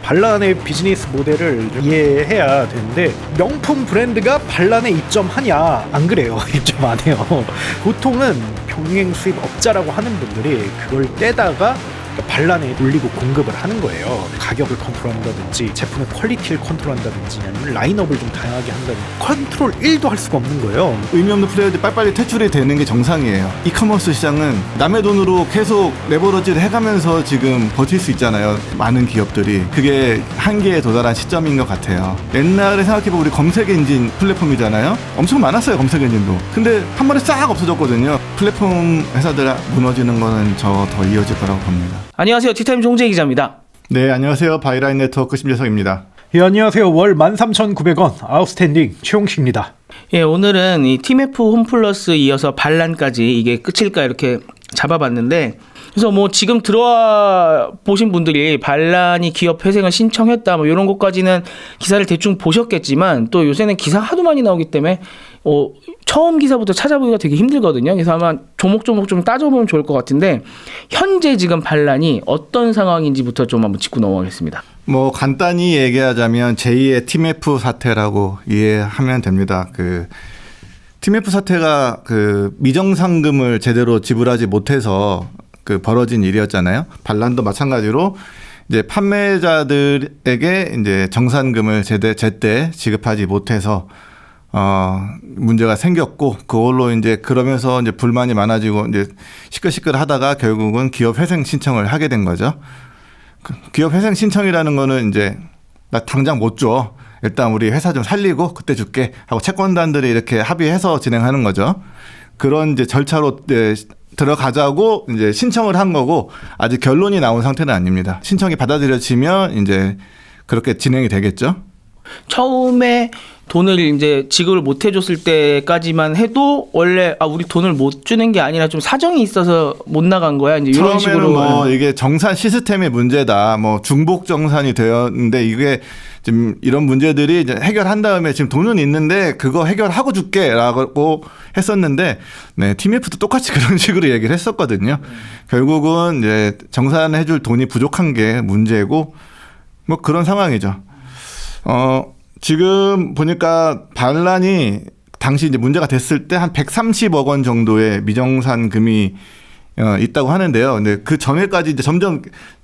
반란의 비즈니스 모델을 이해해야 되는데 명품 브랜드가 반란에 입점하냐? 안 그래요. 입점 안 해요. 보통은 병행 수입 업자라고 하는 분들이 그걸 떼다가 반란에 올리고 공급을 하는 거예요. 가격을 컨트롤한다든지 제품의 퀄리티를 컨트롤한다든지 아니면 라인업을 좀 다양하게 한다든지 컨트롤 1도 할 수가 없는 거예요. 의미 없는 플레이어들이 빨리빨리 퇴출이 되는 게 정상이에요. 이커머스 시장은 남의 돈으로 계속 레버러지를 해가면서 지금 버틸 수 있잖아요. 많은 기업들이. 그게 한계에 도달한 시점인 것 같아요. 옛날에 생각해보면 우리 검색 엔진 플랫폼이잖아요. 엄청 많았어요, 검색 엔진도. 근데 한 번에 싹 없어졌거든요. 플랫폼 회사들 무너지는 거는 저 더 이어질 거라고 봅니다. 안녕하세요. 티타임 종재 기자입니다. 네, 안녕하세요. 바이라인 네트워크 심재석입니다. 예, 안녕하세요. 월 13,900원 아웃스탠딩 최용식입니다. 예, 오늘은 이 팀F 홈플러스 이어서 반란까지 이게 끝일까 이렇게 잡아봤는데, 그래서 뭐 지금 들어와 보신 분들이 반란이 기업 회생을 신청했다 뭐 이런 것까지는 기사를 대충 보셨겠지만, 또 요새는 기사 하도 많이 나오기 때문에 처음 기사부터 찾아보기가 되게 힘들거든요. 그래서 아마 조목조목 좀 따져보면 좋을 것 같은데, 현재 지금 반란이 어떤 상황인지부터 좀 한번 짚고 넘어가겠습니다. 뭐 간단히 얘기하자면 제2의 팀F 사태라고 이해하면 됩니다. 그 팀F 사태가 그 미정상금을 제대로 지불하지 못해서 그 벌어진 일이었잖아요. 반란도 마찬가지로 이제 판매자들에게 이제 정산금을 제때 지급하지 못해서 문제가 생겼고, 그걸로 이제 그러면서 이제 불만이 많아지고 이제 시끌시끌 하다가 결국은 기업 회생 신청을 하게 된 거죠. 기업 회생 신청이라는 거는 이제 나 당장 못 줘. 일단 우리 회사 좀 살리고 그때 줄게 하고 채권단들이 이렇게 합의해서 진행하는 거죠. 그런 이제 절차로 들어가자고 이제 신청을 한 거고, 아직 결론이 나온 상태는 아닙니다. 신청이 받아들여지면 이제 그렇게 진행이 되겠죠. 처음에 돈을 이제 지급을 못 해줬을 때까지만 해도 원래 우리 돈을 못 주는 게 아니라 좀 사정이 있어서 못 나간 거야. 이제 이런 식으로. 뭐 이게 정산 시스템의 문제다. 뭐 중복 정산이 되었는데 이게 지금 이런 문제들이 이제 해결한 다음에 지금 돈은 있는데 그거 해결하고 줄게라고 했었는데, 네, 팀F도 똑같이 그런 식으로 얘기를 했었거든요. 결국은 이제 정산해줄 돈이 부족한 게 문제고 뭐 그런 상황이죠. 지금 보니까 반란이 당시 이제 문제가 됐을 때 한 130억 원 정도의 미정산금이 있다고 하는데요. 근데 그 전에까지 이제 점점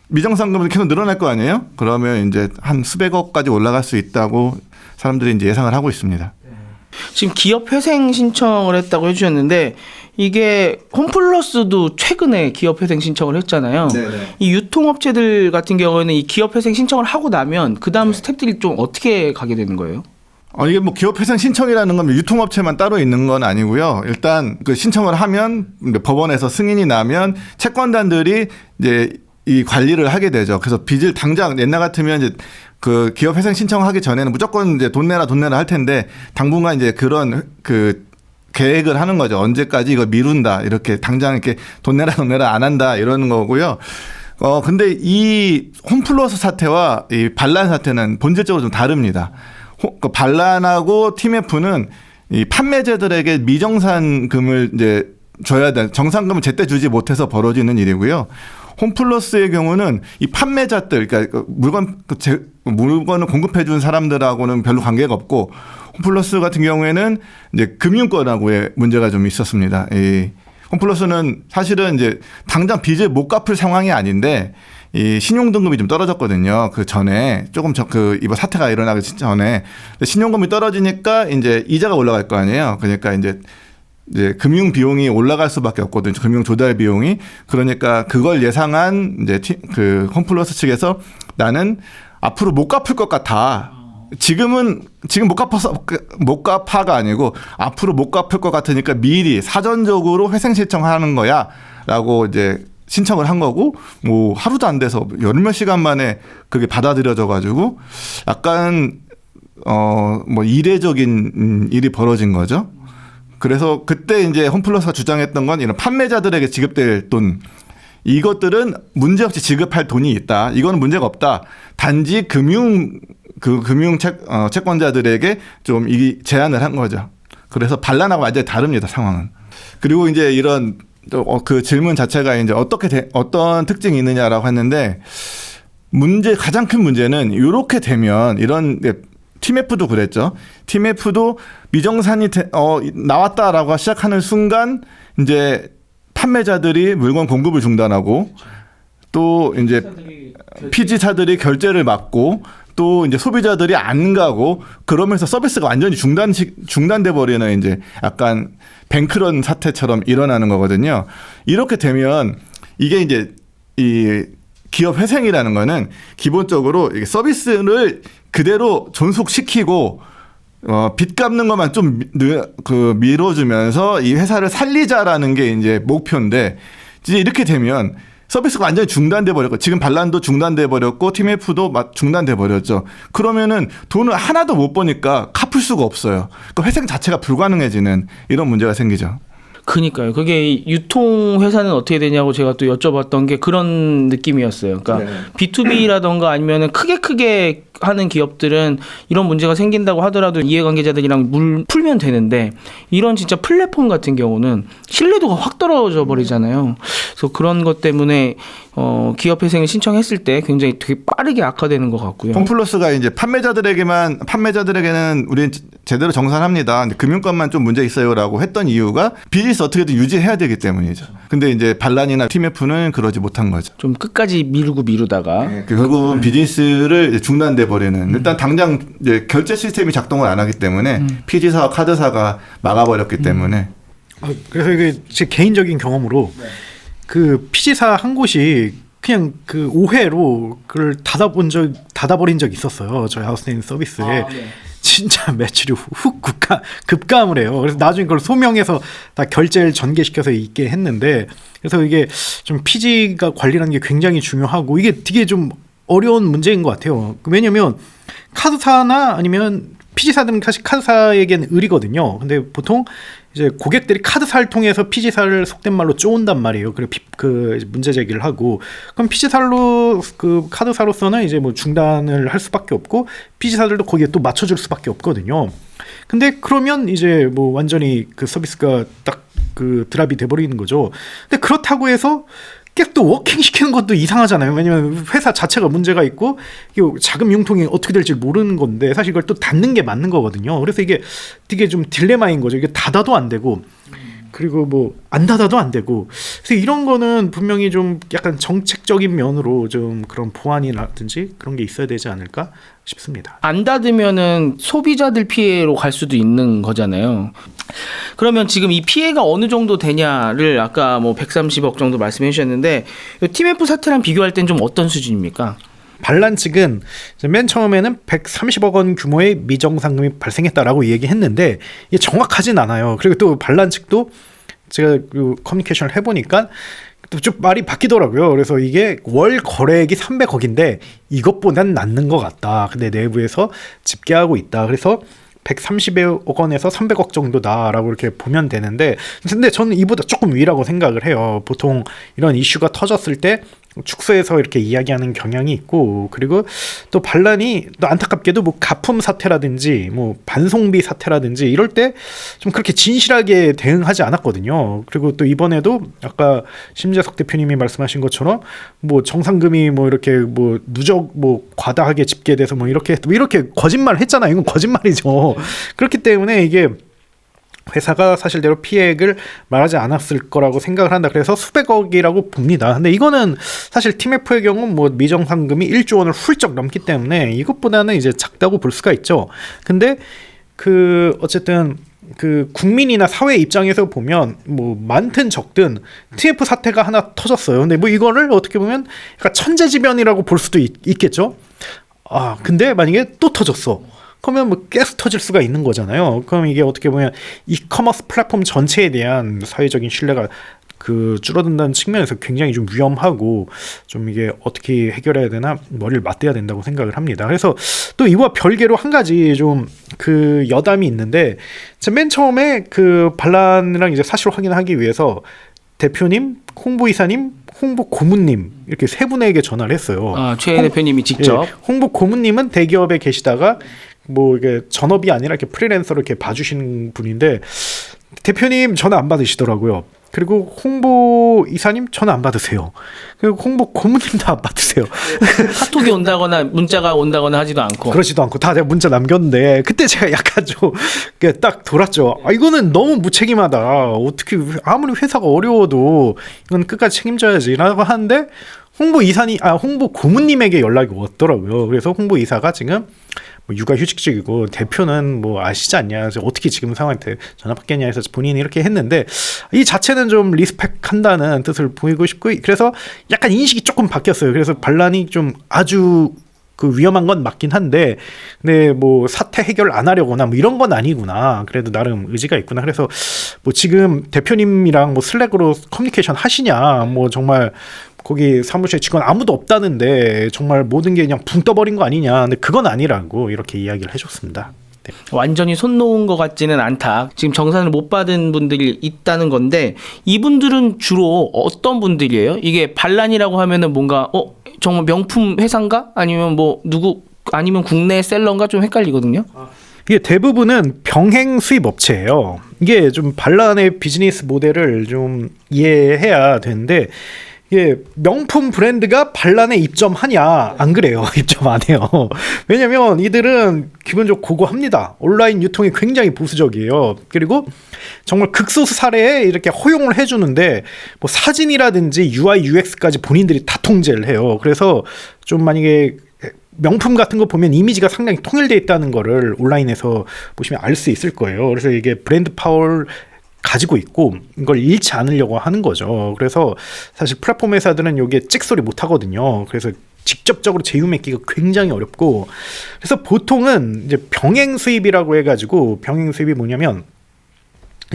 미정산금은 계속 늘어날 거 아니에요? 그러면 이제 한 수백억까지 올라갈 수 있다고 사람들이 이제 예상을 하고 있습니다. 지금 기업 회생 신청을 했다고 해주셨는데, 이게 홈플러스도 최근에 기업 회생 신청을 했잖아요. 네네. 이 유통업체들 같은 경우에는 이 기업 회생 신청을 하고 나면 그 다음 스텝들이 좀 어떻게 가게 되는 거예요? 이게 뭐 기업 회생 신청이라는 건 유통업체만 따로 있는 건 아니고요. 일단 그 신청을 하면 법원에서 승인이 나면 채권단들이 이제 이 관리를 하게 되죠. 그래서 빚을 당장 옛날 같으면 이제 그 기업 회생 신청하기 전에는 무조건 이제 돈 내라 할 텐데, 당분간 이제 그런 그 계획을 하는 거죠. 언제까지 이거 미룬다. 이렇게 당장 이렇게 돈 내라 안 한다. 이러는 거고요. 근데 이 홈플러스 사태와 이 반란 사태는 본질적으로 좀 다릅니다. 반란하고 팀F는 이 판매자들에게 미정산금을 이제 줘야 돼. 정산금을 제때 주지 못해서 벌어지는 일이고요. 홈플러스의 경우는 이 판매자들, 그러니까 물건을 공급해 준 사람들하고는 별로 관계가 없고, 홈플러스 같은 경우에는 이제 금융권하고의 문제가 좀 있었습니다. 이 홈플러스는 사실은 이제 당장 빚을 못 갚을 상황이 아닌데, 이 신용등급이 좀 떨어졌거든요. 그 전에 조금 이번 사태가 일어나기 전에 신용금이 떨어지니까 이제 이자가 올라갈 거 아니에요. 그러니까 이제 금융 비용이 올라갈 수밖에 없거든요. 금융 조달 비용이. 그러니까 그걸 예상한 이제 그 홈플러스 측에서 나는 앞으로 못 갚을 것 같아. 지금 못 갚아가 아니고 앞으로 못 갚을 것 같으니까 미리 사전적으로 회생 신청하는 거야라고 이제 신청을 한 거고, 뭐 하루도 안 돼서 열몇 시간 만에 그게 받아들여져 가지고 약간 뭐 이례적인 일이 벌어진 거죠. 그래서 그때 이제 홈플러스가 주장했던 건 이런 판매자들에게 지급될 돈, 이것들은 문제없이 지급할 돈이 있다. 이거는 문제가 없다. 단지 금융 채권자들에게 좀 이 제한을 한 거죠. 그래서 반란하고 완전히 다릅니다, 상황은. 그리고 이제 이런 그 질문 자체가 이제 어떤 특징이 있느냐라고 했는데, 가장 큰 문제는 이렇게 되면 이런 TMF도 그랬죠. TMF도 미정산이 나왔다라고 시작하는 순간 이제 판매자들이 물건 공급을 중단하고 또 이제 피지사들이 결제를 막고 또 이제 소비자들이 안 가고 그러면서 서비스가 완전히 중단돼 버리는 이제 약간 뱅크런 사태처럼 일어나는 거거든요. 이렇게 되면 이게 이제 이 기업 회생이라는 거는 기본적으로 서비스를 그대로 존속시키고 빚 갚는 것만 좀 밀어주면서 이 회사를 살리자라는 게 이제 목표인데 이제 이렇게 되면 서비스가 완전히 중단돼 버렸고 지금 반란도 중단돼 버렸고 TMF도 중단돼 버렸죠. 그러면은 돈을 하나도 못 버니까 갚을 수가 없어요. 그러니까 회생 자체가 불가능해지는 이런 문제가 생기죠. 그니까요. 그게 유통회사는 어떻게 되냐고 제가 또 여쭤봤던 게 그런 느낌이었어요. 그러니까 B2B라던가 아니면은 크게 하는 기업들은 이런 문제가 생긴다고 하더라도 이해관계자들이랑 풀면 되는데 이런 진짜 플랫폼 같은 경우는 신뢰도가 확 떨어져 버리잖아요. 그래서 그런 것 때문에 기업 회생을 신청했을 때 굉장히 되게 빠르게 악화되는 것 같고요. 홈플러스가 이제 판매자들에게는 우리는 제대로 정산합니다. 근데 금융권만 좀 문제 있어요라고 했던 이유가 비즈니스 어떻게든 유지해야 되기 때문이죠. 근데 이제 반란이나 TMF는 그러지 못한 거죠. 좀 끝까지 미루다가 결국은 비즈니스를 중단돼 버리는. 일단 당장 이제 결제 시스템이 작동을 안 하기 때문에 피지사와 카드사가 막아버렸기 때문에. 그래서 이게 제 개인적인 경험으로 그 피지사 한 곳이 그냥 그 오해로 그걸 닫아버린 적이 있었어요. 저희 하우스테인 서비스에. 진짜 매출이 훅 급감을 해요. 그래서 나중에 그걸 소명해서 다 결제를 전개시켜서 있게 했는데, 그래서 이게 좀 피지가 관리라는 게 굉장히 중요하고 이게 되게 좀 어려운 문제인 것 같아요. 왜냐면 카드사나 아니면 피지사들은 사실 카드사에겐 의리거든요. 근데 보통 이제 고객들이 카드사를 통해서 피지사를 속된 말로 쪼온단 말이에요. 그래 그 문제 제기를 하고, 그럼 피지사로 그 카드사로서는 이제 뭐 중단을 할 수밖에 없고 피지사들도 거기에 또 맞춰줄 수밖에 없거든요. 근데 그러면 이제 뭐 완전히 그 서비스가 딱 그 드랍이 돼버리는 거죠. 근데 그렇다고 해서 계속 또 워킹 시키는 것도 이상하잖아요. 왜냐면 회사 자체가 문제가 있고 자금 융통이 어떻게 될지 모르는 건데 사실 이걸 또 닫는 게 맞는 거거든요. 그래서 이게 되게 좀 딜레마인 거죠. 이게 닫아도 안 되고 그리고 뭐 안 닫아도 안 되고. 그래서 이런 거는 분명히 좀 약간 정책적인 면으로 좀 그런 보완이라든지 그런 게 있어야 되지 않을까 싶습니다. 안 닫으면은 소비자들 피해로 갈 수도 있는 거잖아요. 그러면 지금 이 피해가 어느 정도 되냐를 아까 뭐 130억 정도 말씀해 주셨는데 TMF 사태랑 비교할 땐 좀 어떤 수준입니까? 반란 측은 맨 처음에는 130억 원 규모의 미정상금이 발생했다라고 얘기했는데 이게 정확하진 않아요. 그리고 또 반란 측도 제가 그 커뮤니케이션을 해보니까 또 좀 말이 바뀌더라고요. 그래서 이게 월 거래액이 300억인데 이것보단 낫는 것 같다. 근데 내부에서 집계하고 있다. 그래서 130억 원에서 300억 정도다라고 이렇게 보면 되는데, 근데 저는 이보다 조금 위라고 생각을 해요. 보통 이런 이슈가 터졌을 때 축소해서 이렇게 이야기하는 경향이 있고, 그리고 또 반란이 또 안타깝게도 뭐 가품 사태라든지 뭐 반송비 사태라든지 이럴 때 좀 그렇게 진실하게 대응하지 않았거든요. 그리고 또 이번에도 아까 심재석 대표님이 말씀하신 것처럼 뭐 정상금이 뭐 이렇게 뭐 누적 뭐 과다하게 집계돼서 뭐 이렇게 거짓말 했잖아요. 이건 거짓말이죠. 그렇기 때문에 이게 회사가 사실대로 피해액을 말하지 않았을 거라고 생각을 한다. 그래서 수백억이라고 봅니다. 근데 이거는 사실 TMF의 경우 뭐 미정상금이 1조 원을 훌쩍 넘기 때문에 이것보다는 이제 작다고 볼 수가 있죠. 근데 그 어쨌든 그 국민이나 사회 입장에서 보면 뭐 많든 적든 TMF 사태가 하나 터졌어요. 근데 뭐 이거를 어떻게 보면 약간 천재지변이라고 볼 수도 있겠죠. 아, 근데 만약에 또 터졌어. 그러면 뭐 계속 터질 수가 있는 거잖아요. 그럼 이게 어떻게 보면 이커머스 플랫폼 전체에 대한 사회적인 신뢰가 그 줄어든다는 측면에서 굉장히 좀 위험하고 좀 이게 어떻게 해결해야 되나 머리를 맞대야 된다고 생각을 합니다. 그래서 또 이와 별개로 한 가지 좀 그 여담이 있는데, 맨 처음에 그 반란이랑 이제 사실 확인하기 위해서 대표님, 홍보이사님, 홍보 고문님 이렇게 세 분에게 전화를 했어요. 아, 최 대표님이 직접. 예, 홍보 고문님은 대기업에 계시다가 뭐 이게 전업이 아니라 이렇게 프리랜서로 이렇게 봐주시는 분인데 대표님 전화 안 받으시더라고요. 그리고 홍보 이사님 전화 안 받으세요. 그리고 홍보 고문님도 안 받으세요. 카톡이 온다거나 문자가 온다거나 하지도 않고. 그러지도 않고 다 제가 문자 남겼는데 그때 제가 약간 좀 딱 돌았죠. 이거는 너무 무책임하다. 어떻게 아무리 회사가 어려워도 이건 끝까지 책임져야지라고 하는데 홍보 고문님에게 연락이 왔더라고요. 그래서 홍보 이사가 지금 뭐 육아휴직 중이고 대표는 뭐 아시지 않냐, 그래서 어떻게 지금 상황한테 전화 받겠냐 해서 본인이 이렇게 했는데 이 자체는 좀 리스펙한다는 뜻을 보이고 싶고, 그래서 약간 인식이 조금 바뀌었어요. 그래서 반란이 좀 아주 그 위험한 건 맞긴 한데, 근데 뭐 사태 해결 안 하려거나 뭐 이런 건 아니구나. 그래도 나름 의지가 있구나. 그래서 뭐 지금 대표님이랑 뭐 슬랙으로 커뮤니케이션 하시냐, 뭐 정말 거기 사무실 직원 아무도 없다는데 정말 모든 게 그냥 붕 떠버린 거 아니냐. 근데 그건 아니라고 이렇게 이야기를 해줬습니다. 네. 완전히 손 놓은 것 같지는 않다. 지금 정산을 못 받은 분들이 있다는 건데, 이분들은 주로 어떤 분들이에요? 이게 반란이라고 하면은 뭔가 정말 명품 회사인가? 아니면 아니면 국내 셀러인가? 좀 헷갈리거든요. 이게 대부분은 병행 수입 업체예요. 이게 좀 반란의 비즈니스 모델을 좀 이해해야 되는데, 이게 명품 브랜드가 반란에 입점하냐? 안 그래요. 입점 안 해요. 왜냐면 이들은 기본적으로 고고합니다. 온라인 유통이 굉장히 보수적이에요. 그리고 정말 극소수 사례에 이렇게 허용을 해주는데 뭐 사진이라든지 UI, UX까지 본인들이 다 통제를 해요. 그래서 좀 만약에 명품 같은 거 보면 이미지가 상당히 통일되어 있다는 거를 온라인에서 보시면 알 수 있을 거예요. 그래서 이게 브랜드 파워를 가지고 있고 이걸 잃지 않으려고 하는 거죠. 그래서 사실 플랫폼 회사들은 여기에 찍소리 못 하거든요. 그래서 직접적으로 제휴 맺기가 굉장히 어렵고, 그래서 보통은 이제 병행 수입이라고 해가지고, 병행 수입이 뭐냐면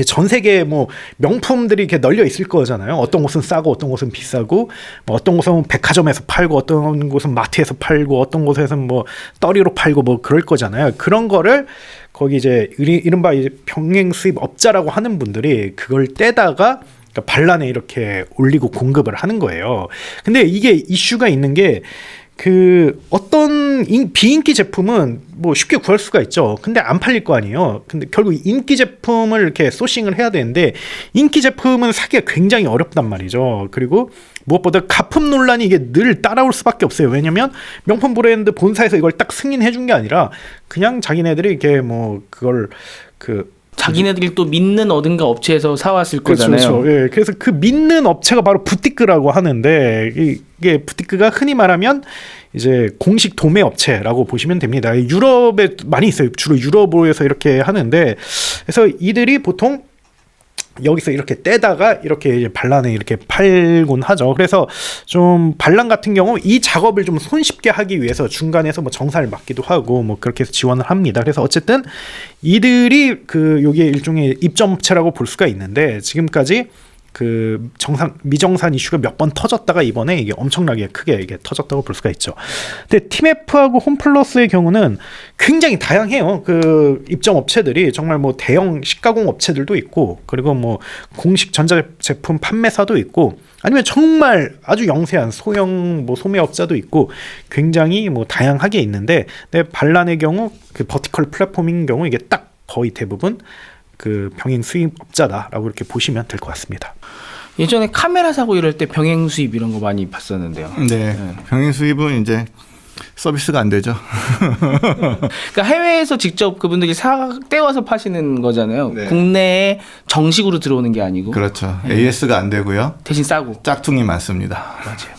전 세계에 뭐 명품들이 이렇게 널려 있을 거잖아요. 어떤 곳은 싸고 어떤 곳은 비싸고, 뭐 어떤 곳은 백화점에서 팔고 어떤 곳은 마트에서 팔고 어떤 곳에서는 뭐 떨이로 팔고 뭐 그럴 거잖아요. 그런 거를 거기 이제 이른바 이제 병행 수입 업자라고 하는 분들이 그걸 떼다가 반란에 이렇게 올리고 공급을 하는 거예요. 근데 이게 이슈가 있는 게, 그 어떤 비인기 제품은 뭐 쉽게 구할 수가 있죠. 근데 안 팔릴 거 아니에요. 근데 결국 인기 제품을 이렇게 소싱을 해야 되는데 인기 제품은 사기가 굉장히 어렵단 말이죠. 그리고 무엇보다 가품 논란이 이게 늘 따라올 수밖에 없어요. 왜냐면 명품 브랜드 본사에서 이걸 딱 승인해 준 게 아니라 그냥 자기네들이 이렇게 뭐 그걸 자기네들이 또 믿는 어딘가 업체에서 사왔을 그렇죠, 거잖아요. 그렇죠. 예, 그래서 그 믿는 업체가 바로 부티크라고 하는데, 이게 부티크가 흔히 말하면 이제 공식 도매 업체라고 보시면 됩니다. 유럽에 많이 있어요. 주로 유럽에서 이렇게 하는데, 그래서 이들이 보통 여기서 이렇게 떼다가 이렇게 이제 반란에 이렇게 팔곤 하죠. 그래서 좀 반란 같은 경우 이 작업을 좀 손쉽게 하기 위해서 중간에서 뭐 정산을 맡기도 하고 뭐 그렇게 해서 지원을 합니다. 그래서 어쨌든 이들이 여기에 일종의 입점업체라고 볼 수가 있는데, 지금까지 그 미정산 이슈가 몇 번 터졌다가 이번에 이게 엄청나게 크게 이게 터졌다고 볼 수가 있죠. 근데 팀F하고 홈플러스의 경우는 굉장히 다양해요. 그 입점 업체들이 정말 뭐 대형 식가공 업체들도 있고, 그리고 뭐 공식 전자제품 판매사도 있고, 아니면 정말 아주 영세한 소형 뭐 소매업자도 있고, 굉장히 뭐 다양하게 있는데, 근데 반란의 경우 그 버티컬 플랫폼인 경우 이게 딱 거의 대부분 그 병행 수입업자다라고 이렇게 보시면 될 것 같습니다. 예전에 카메라 사고 이럴 때 병행 수입 이런 거 많이 봤었는데요. 네. 병행 수입은 이제 서비스가 안 되죠. 그러니까 해외에서 직접 그분들이 떼와서 파시는 거잖아요. 네. 국내에 정식으로 들어오는 게 아니고. 그렇죠. AS가 안 되고요. 대신 싸고. 짝퉁이 많습니다. 맞아요.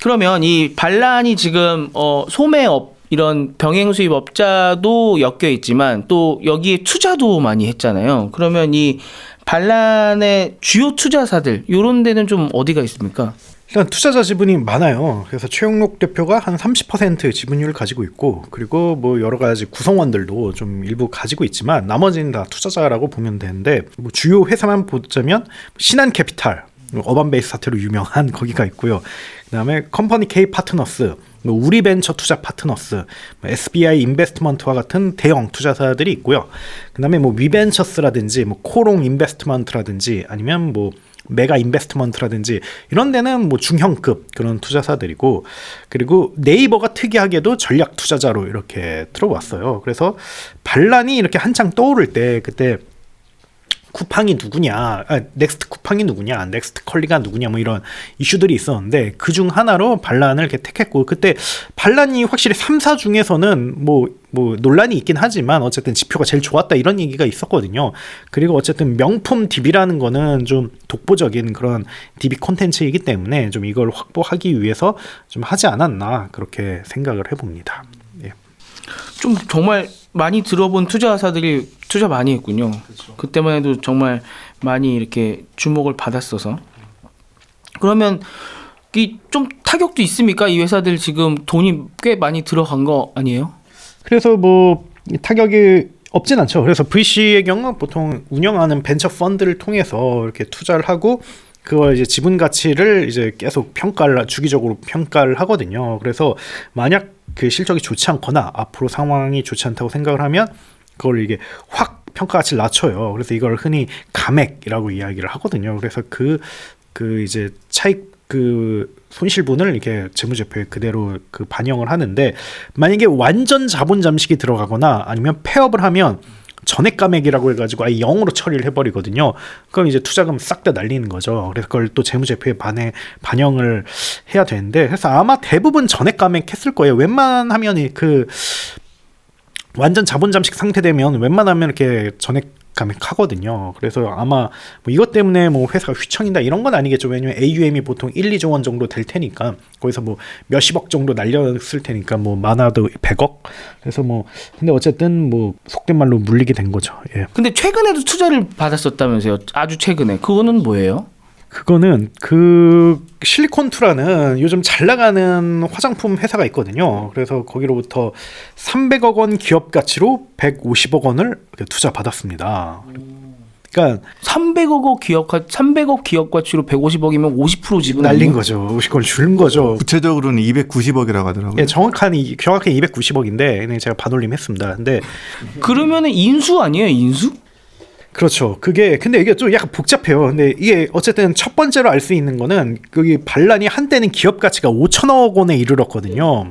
그러면 이 반란이 지금 소매업 이런 병행 수입 업자도 엮여 있지만 또 여기에 투자도 많이 했잖아요. 그러면 이 반란의 주요 투자사들 이런 데는 좀 어디가 있습니까? 일단 투자자 지분이 많아요. 그래서 최영록 대표가 한 30% 지분율을 가지고 있고, 그리고 뭐 여러 가지 구성원들도 좀 일부 가지고 있지만 나머지는 다 투자자라고 보면 되는데, 뭐 주요 회사만 보자면 신한캐피탈, 어반베이스 사태로 유명한 거기가 있고요. 그다음에 컴퍼니 K 파트너스, 우리벤처 투자 파트너스, SBI 인베스트먼트와 같은 대형 투자사들이 있고요. 그다음에 뭐 위벤처스라든지 뭐 코롱 인베스트먼트라든지 아니면 뭐 메가 인베스트먼트라든지 이런 데는 뭐 중형급 그런 투자사들이고, 그리고 네이버가 특이하게도 전략 투자자로 이렇게 들어왔어요. 그래서 반란이 이렇게 한창 떠오를 때 그때 쿠팡이 누구냐, 넥스트 쿠팡이 누구냐, 넥스트 컬리가 누구냐, 뭐 이런 이슈들이 있었는데 그 중 하나로 반란을 이렇게 택했고, 그때 반란이 확실히 3사 중에서는 뭐 논란이 있긴 하지만 어쨌든 지표가 제일 좋았다 이런 얘기가 있었거든요. 그리고 어쨌든 명품 DB라는 거는 좀 독보적인 그런 DB 콘텐츠이기 때문에 좀 이걸 확보하기 위해서 좀 하지 않았나 그렇게 생각을 해봅니다. 예. 좀 정말 많이 들어본 투자사들이 투자 많이 했군요. 그때만 해도 정말 많이 이렇게 주목을 받았어서. 그러면 이 좀 타격도 있습니까? 이 회사들 지금 돈이 꽤 많이 들어간 거 아니에요? 그래서 뭐 타격이 없진 않죠. 그래서 VC의 경우 보통 운영하는 벤처 펀드를 통해서 이렇게 투자를 하고 그걸 이제 지분 가치를 이제 계속 주기적으로 평가를 하거든요. 그래서 만약 그 실적이 좋지 않거나 앞으로 상황이 좋지 않다고 생각을 하면 그걸 이게 확 평가 가치를 낮춰요. 그래서 이걸 흔히 감액이라고 이야기를 하거든요. 그래서 그 이제 차익 손실분을 이렇게 재무제표에 그대로 반영을 하는데, 만약에 완전 자본 잠식이 들어가거나 아니면 폐업을 하면 전액 감액이라고 해가지고 아예 0으로 처리를 해버리거든요. 그럼 이제 투자금 싹 다 날리는 거죠. 그래서 그걸 또 재무제표에 반영을 해야 되는데, 그래서 아마 대부분 전액 감액했을 거예요. 웬만하면 완전 자본 잠식 상태 되면 웬만하면 이렇게 전액 감액하거든요. 그래서 아마 뭐 이것 때문에 뭐 회사가 휘청인다 이런 건 아니겠죠. 왜냐면 AUM이 보통 1, 2조 원 정도 될 테니까 거기서 뭐 몇십억 정도 날렸을 테니까 뭐 많아도 100억. 그래서 뭐 근데 어쨌든 뭐 속된 말로 물리게 된 거죠. 예. 근데 최근에도 투자를 받았었다면서요? 아주 최근에. 그거는 뭐예요? 그거는 실리콘투라는 요즘 잘 나가는 화장품 회사가 있거든요. 그래서 거기로부터 300억 원 기업 가치로 150억 원을 투자 받았습니다. 그러니까 300억 기업 가치로 150억이면 50% 지분 날린 아니에요? 거죠. 50걸 준 거죠. 구체적으로는 290억이라고 하더라고요. 예, 정확히 290억인데 제가 반올림했습니다. 근데 그러면은 인수 아니에요? 인수? 그렇죠. 근데 이게 좀 약간 복잡해요. 근데 이게 어쨌든 첫 번째로 알 수 있는 거는 거기 반란이 한때는 기업 가치가 5천억 원에 이르렀거든요.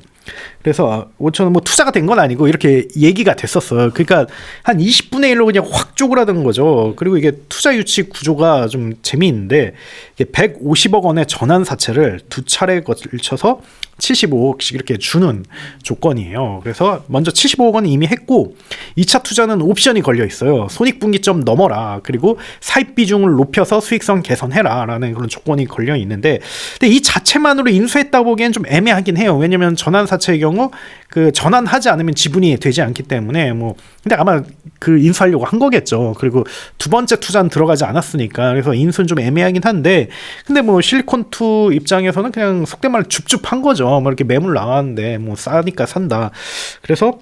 그래서 5천원 뭐 투자가 된 건 아니고 이렇게 얘기가 됐었어요. 그러니까 한 20분의 1로 그냥 확 쪼그라든 거죠. 그리고 이게 투자 유치 구조가 좀 재미있는데 이게 150억 원의 전환 사채를 두 차례에 걸쳐서 75억씩 이렇게 주는 조건이에요. 그래서 먼저 75억 원은 이미 했고 2차 투자는 옵션이 걸려 있어요. 손익분기점 넘어라. 그리고 사입 비중을 높여서 수익성 개선해라 라는 그런 조건이 걸려 있는데, 근데 이 자체만으로 인수했다고 보기엔 좀 애매하긴 해요. 왜냐면 전환 사채의 경우 전환하지 않으면 지분이 되지 않기 때문에 근데 아마 인수하려고 한 거겠죠. 그리고 두 번째 투자는 들어가지 않았으니까 그래서 인수는 좀 애매하긴 한데, 근데 실리콘투 입장에서는 그냥 속된 말로 줍줍한 거죠. 이렇게 매물 나왔는데 싸니까 산다. 그래서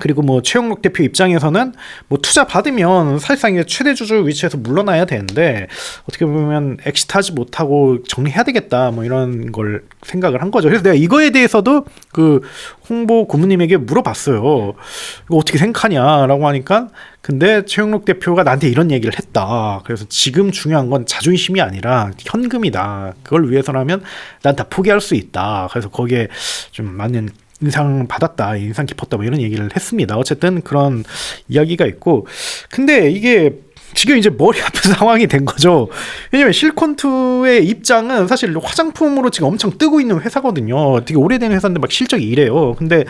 그리고 최영록 대표 입장에서는 투자 받으면 사실상 최대 주주 위치에서 물러나야 되는데 어떻게 보면 엑시트하지 못하고 정리해야 되겠다 이런 걸 생각을 한 거죠. 그래서 내가 이거에 대해서도 홍보 고문님에게 물어봤어요. 이거 어떻게 생각하냐라고 하니까, 근데 최영록 대표가 나한테 이런 얘기를 했다. 그래서 지금 중요한 건 자존심이 아니라 현금이다. 그걸 위해서라면 난 다 포기할 수 있다. 그래서 거기에 좀 맞는 인상 받았다, 인상 깊었다 이런 얘기를 했습니다. 어쨌든 그런 이야기가 있고, 근데 이게 지금 이제 머리 아픈 상황이 된 거죠. 왜냐면 실리콘투의 입장은 사실 화장품으로 지금 엄청 뜨고 있는 회사거든요. 되게 오래된 회사인데 막 실적이 이래요. 근데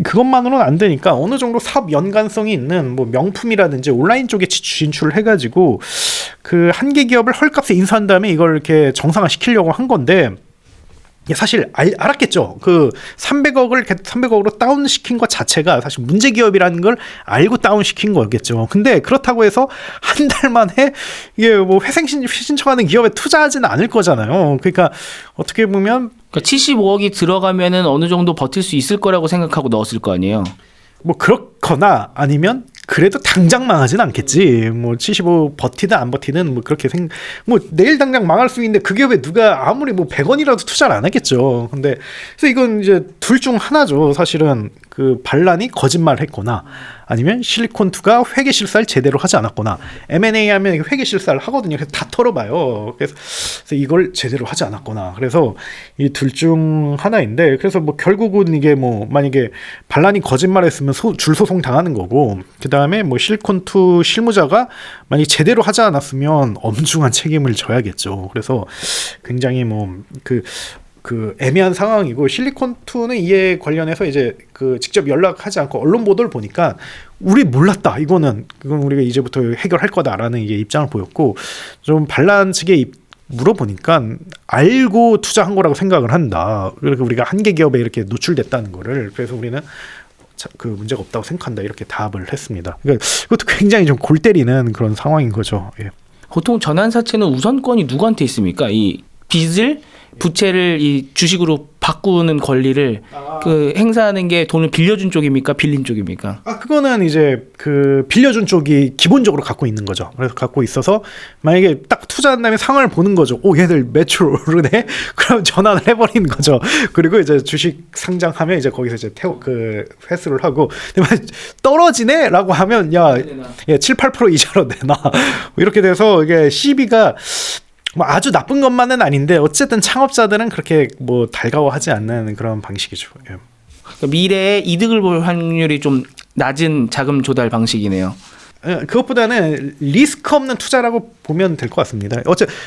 그것만으로는 안 되니까 어느 정도 사업 연관성이 있는 명품이라든지 온라인 쪽에 진출을 해가지고 한 개 기업을 헐값에 인수한 다음에 이걸 이렇게 정상화 시키려고 한 건데, 사실 알았겠죠. 300억으로 다운시킨 것 자체가 사실 문제 기업이라는 걸 알고 다운시킨 거겠죠. 근데 그렇다고 해서 한 달 만에 이게 회생 신청하는 기업에 투자하지는 않을 거잖아요. 그러니까 어떻게 보면 75억이 들어가면은 어느 정도 버틸 수 있을 거라고 생각하고 넣었을 거 아니에요. 그렇거나 아니면 그래도 당장 망하진 않겠지. 75 버티든 안 버티든 그렇게 내일 당장 망할 수 있는데 그 기업에 누가 아무리 100원이라도 투자를 안 하겠죠. 근데 그래서 이건 이제 둘 중 하나죠. 사실은 그 반란이 거짓말했거나 아니면 실리콘2가 회계 실사를 제대로 하지 않았거나 M&A 하면 회계 실사를 하거든요. 그래서 다 털어봐요. 그래서 이걸 제대로 하지 않았거나 그래서 이 둘 중 하나인데 그래서 뭐 결국은 이게 뭐 만약에 반란이 거짓말했으면 줄소송 당하는 거고 그 다음에 뭐 실리콘2 실무자가 만약 제대로 하지 않았으면 엄중한 책임을 져야겠죠. 그래서 굉장히 뭐 그 애매한 상황이고 실리콘2는 이에 관련해서 이제 그 직접 연락하지 않고 언론 보도를 보니까 우리 몰랐다 이건 우리가 이제부터 해결할 거다라는 이게 입장을 보였고 좀 반란 측에 물어보니까 알고 투자한 거라고 생각을 한다. 그러니까 우리가 한계 기업에 이렇게 노출됐다는 거를 그래서 우리는 그 문제가 없다고 생각한다 이렇게 답을 했습니다. 그러니까 이것도 굉장히 좀 골 때리는 그런 상황인 거죠. 예. 보통 전환사채는 우선권이 누구한테 있습니까? 이 빚을 부채를 이 주식으로 바꾸는 권리를 그 행사하는 게 돈을 빌려준 쪽입니까? 빌린 쪽입니까? 그거는 이제 그 빌려준 쪽이 기본적으로 갖고 있는 거죠. 그래서 갖고 있어서 만약에 딱 투자한 다음에 상황을 보는 거죠. 오 얘들 매출 오르네? 그럼 전환을 해버리는 거죠. 그리고 이제 주식 상장하면 이제 거기서 이제 그 회수를 하고 근데 떨어지네?라고 하면 야 7, 8% 이자로 내놔. 이렇게 돼서 이게 시비가 뭐 아주 나쁜 것만은 아닌데 어쨌든 창업자들은 그렇게 뭐 달가워하지 않는 그런 방식이죠. 예. 그러니까 미래에 이득을 볼 확률이 좀 낮은 자금 조달 방식이네요. 그것보다는 리스크 없는 투자라고 보면 될 것 같습니다.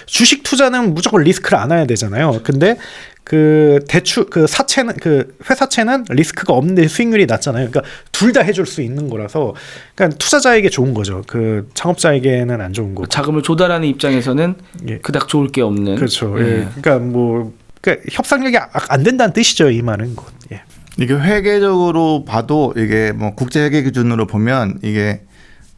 주식 투자는 무조건 리스크를 안아야 되잖아요. 근데 그 대출 그 사채는 그 회사채는 리스크가 없는데 수익률이 낮잖아요. 그러니까 둘 다 해줄 수 있는 거라서 그러니까 투자자에게 좋은 거죠. 그 창업자에게는 안 좋은 거고. 자금을 조달하는 입장에서는 예. 그닥 좋을 게 없는. 그렇죠. 예. 예. 그러니까 협상력이 안 된다는 뜻이죠. 이 말은. 예. 이게 회계적으로 봐도 이게 뭐 국제 회계 기준으로 보면 이게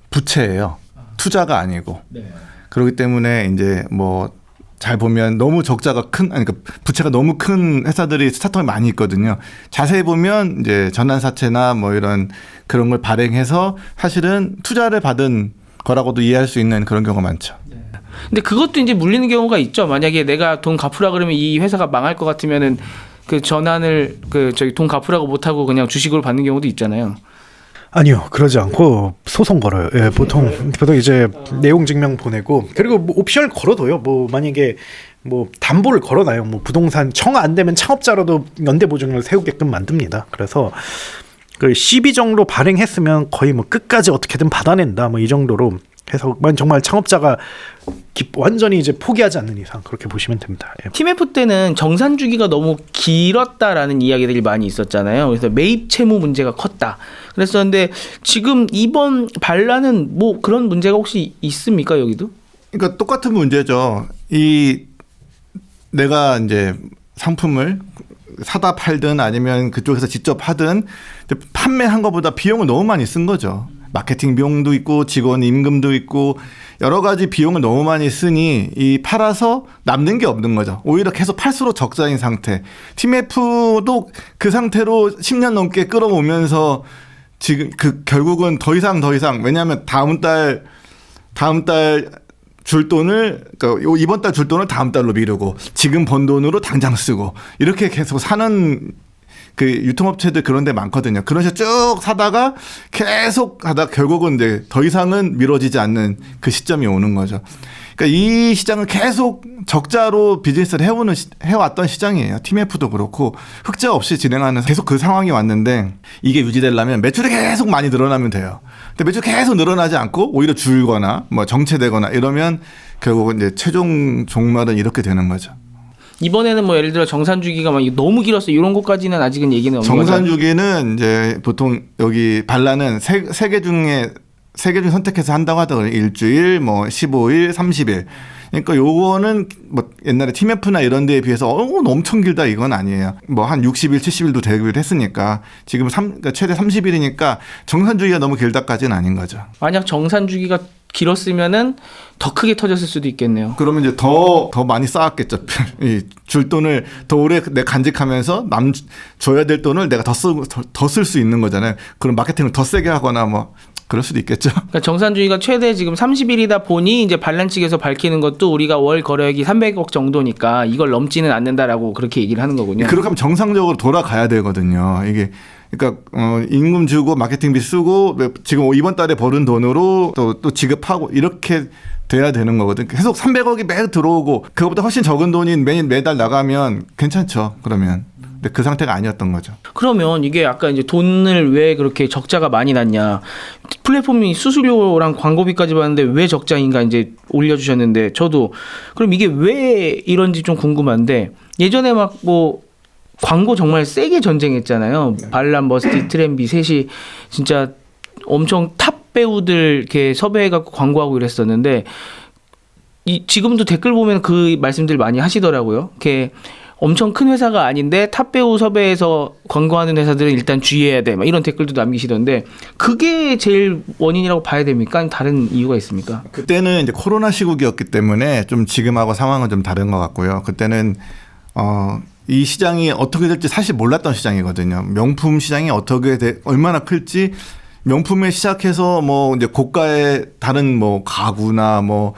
부채예요. 투자가 아니고. 네. 그렇기 때문에 이제 뭐 잘 보면 너무 적자가 그러니까 부채가 너무 큰 회사들이 스타트업이 많이 있거든요. 자세히 보면 이제 전환사채나 뭐 이런 그런 걸 발행해서 사실은 투자를 받은 거라고도 이해할 수 있는 그런 경우가 많죠. 근데 그것도 이제 물리는 경우가 있죠. 만약에 내가 돈 갚으라 그러면 이 회사가 망할 것 같으면은 그 전환을 돈 갚으라고 못 하고 그냥 주식으로 받는 경우도 있잖아요. 아니요, 그러지 않고 소송 걸어요. 예, 보통 이제 내용 증명 보내고 그리고 뭐 옵션을 걸어둬요. 뭐 만약에 뭐 담보를 걸어놔요. 뭐 부동산 청 안 되면 창업자로도 연대 보증을 세우게끔 만듭니다. 그래서 그 12 정도 발행했으면 거의 뭐 끝까지 어떻게든 받아낸다. 뭐 이 정도로 해서 정말 창업자가 완전히 이제 포기하지 않는 이상 그렇게 보시면 됩니다. 예. TMF 때는 정산 주기가 너무 길었다라는 이야기들이 많이 있었잖아요. 그래서 매입 채무 문제가 컸다. 그랬었는데 지금 이번 반란은 뭐 그런 문제가 혹시 있습니까 여기도? 그러니까 똑같은 문제죠. 내가 이제 상품을 사다 팔든 아니면 그쪽에서 직접 하든 판매한 것보다 비용을 너무 많이 쓴 거죠. 마케팅 비용도 있고 직원 임금도 있고 여러 가지 비용을 너무 많이 쓰니 이 팔아서 남는 게 없는 거죠. 오히려 계속 팔수록 적자인 상태. TMF도 그 상태로 10년 넘게 끌어오면서 지금 결국은 더 이상 왜냐하면 다음 달 줄 돈을 그러니까 이번 달 줄 돈을 다음 달로 미루고 지금 번 돈으로 당장 쓰고 이렇게 계속 사는 그 유통업체들 그런 데 많거든요. 그런 식으로 쭉 사다가 계속 하다 결국은 이제 더 이상은 미뤄지지 않는 그 시점이 오는 거죠. 그러니까 이 시장은 계속 적자로 비즈니스를 해왔던 시장이에요. TMF도 그렇고 흑자 없이 진행하는 계속 그 상황이 왔는데 이게 유지되려면 매출이 계속 많이 늘어나면 돼요. 근데 매출이 계속 늘어나지 않고 오히려 줄거나 뭐 정체되거나 이러면 결국은 이제 최종 종말은 이렇게 되는 거죠. 이번에는 뭐 예를 들어 정산 주기가 막 너무 길었어 이런 것까지는 아직은 얘기는 없는 거죠. 정산 주기는 이제 보통 여기 반란은 세 개 중에 선택해서 한다고 하더라고요. 일주일, 뭐 15일, 30일. 그러니까 요거는 뭐 옛날에 TMF나 이런 데에 비해서 엄청 길다 이건 아니에요. 뭐 한 60일, 70일도 되기도 했으니까 지금 그러니까 최대 30일이니까 정산 주기가 너무 길다까지는 아닌 거죠. 만약 정산 주기가 길었으면은 더 크게 터졌을 수도 있겠네요. 그러면 이제 더 많이 쌓았겠죠. 이 줄 돈을 더 오래 내가 간직하면서 줘야 될 돈을 내가 더 쓸 수 있는 거잖아요. 그럼 마케팅을 더 세게 하거나 뭐 그럴 수도 있겠죠. 그러니까 정산주의가 최대 지금 30일이다 보니 이제 반란 측에서 밝히는 것도 우리가 월 거래액이 300억 정도니까 이걸 넘지는 않는다라고 그렇게 얘기를 하는 거군요. 그렇게 하면 정상적으로 돌아가야 되거든요. 이게 그러니까 임금 주고 마케팅비 쓰고 지금 이번 달에 벌은 돈으로 또 지급하고 이렇게 돼야 되는 거거든. 계속 300억이 매일 들어오고 그거보다 훨씬 적은 돈이 매달 나가면 괜찮죠. 그러면. 근데 그 상태가 아니었던 거죠. 그러면 이게 아까 이제 돈을 왜 그렇게 적자가 많이 났냐. 플랫폼이 수수료랑 광고비까지 받는데 왜 적자인가 이제 올려주셨는데 저도 그럼 이게 왜 이런지 좀 궁금한데 예전에 막 뭐 광고 정말 세게 전쟁했잖아요. 발란, 머스티, 트렌비 셋이 진짜 엄청 탑 배우들 이렇게 섭외해갖고 광고하고 이랬었는데 지금도 댓글 보면 그 말씀들 많이 하시더라고요. 이렇게 엄청 큰 회사가 아닌데 탑 배우 섭외해서 광고하는 회사들은 일단 주의해야 돼. 막 이런 댓글도 남기시던데 그게 제일 원인이라고 봐야 됩니까? 아니면 다른 이유가 있습니까? 그때는 이제 코로나 시국이었기 때문에 좀 지금하고 상황은 좀 다른 것 같고요. 그때는 이 시장이 어떻게 될지 사실 몰랐던 시장이거든요. 명품 시장이 얼마나 클지 명품에 시작해서 뭐 이제 고가의 다른 뭐 가구나 뭐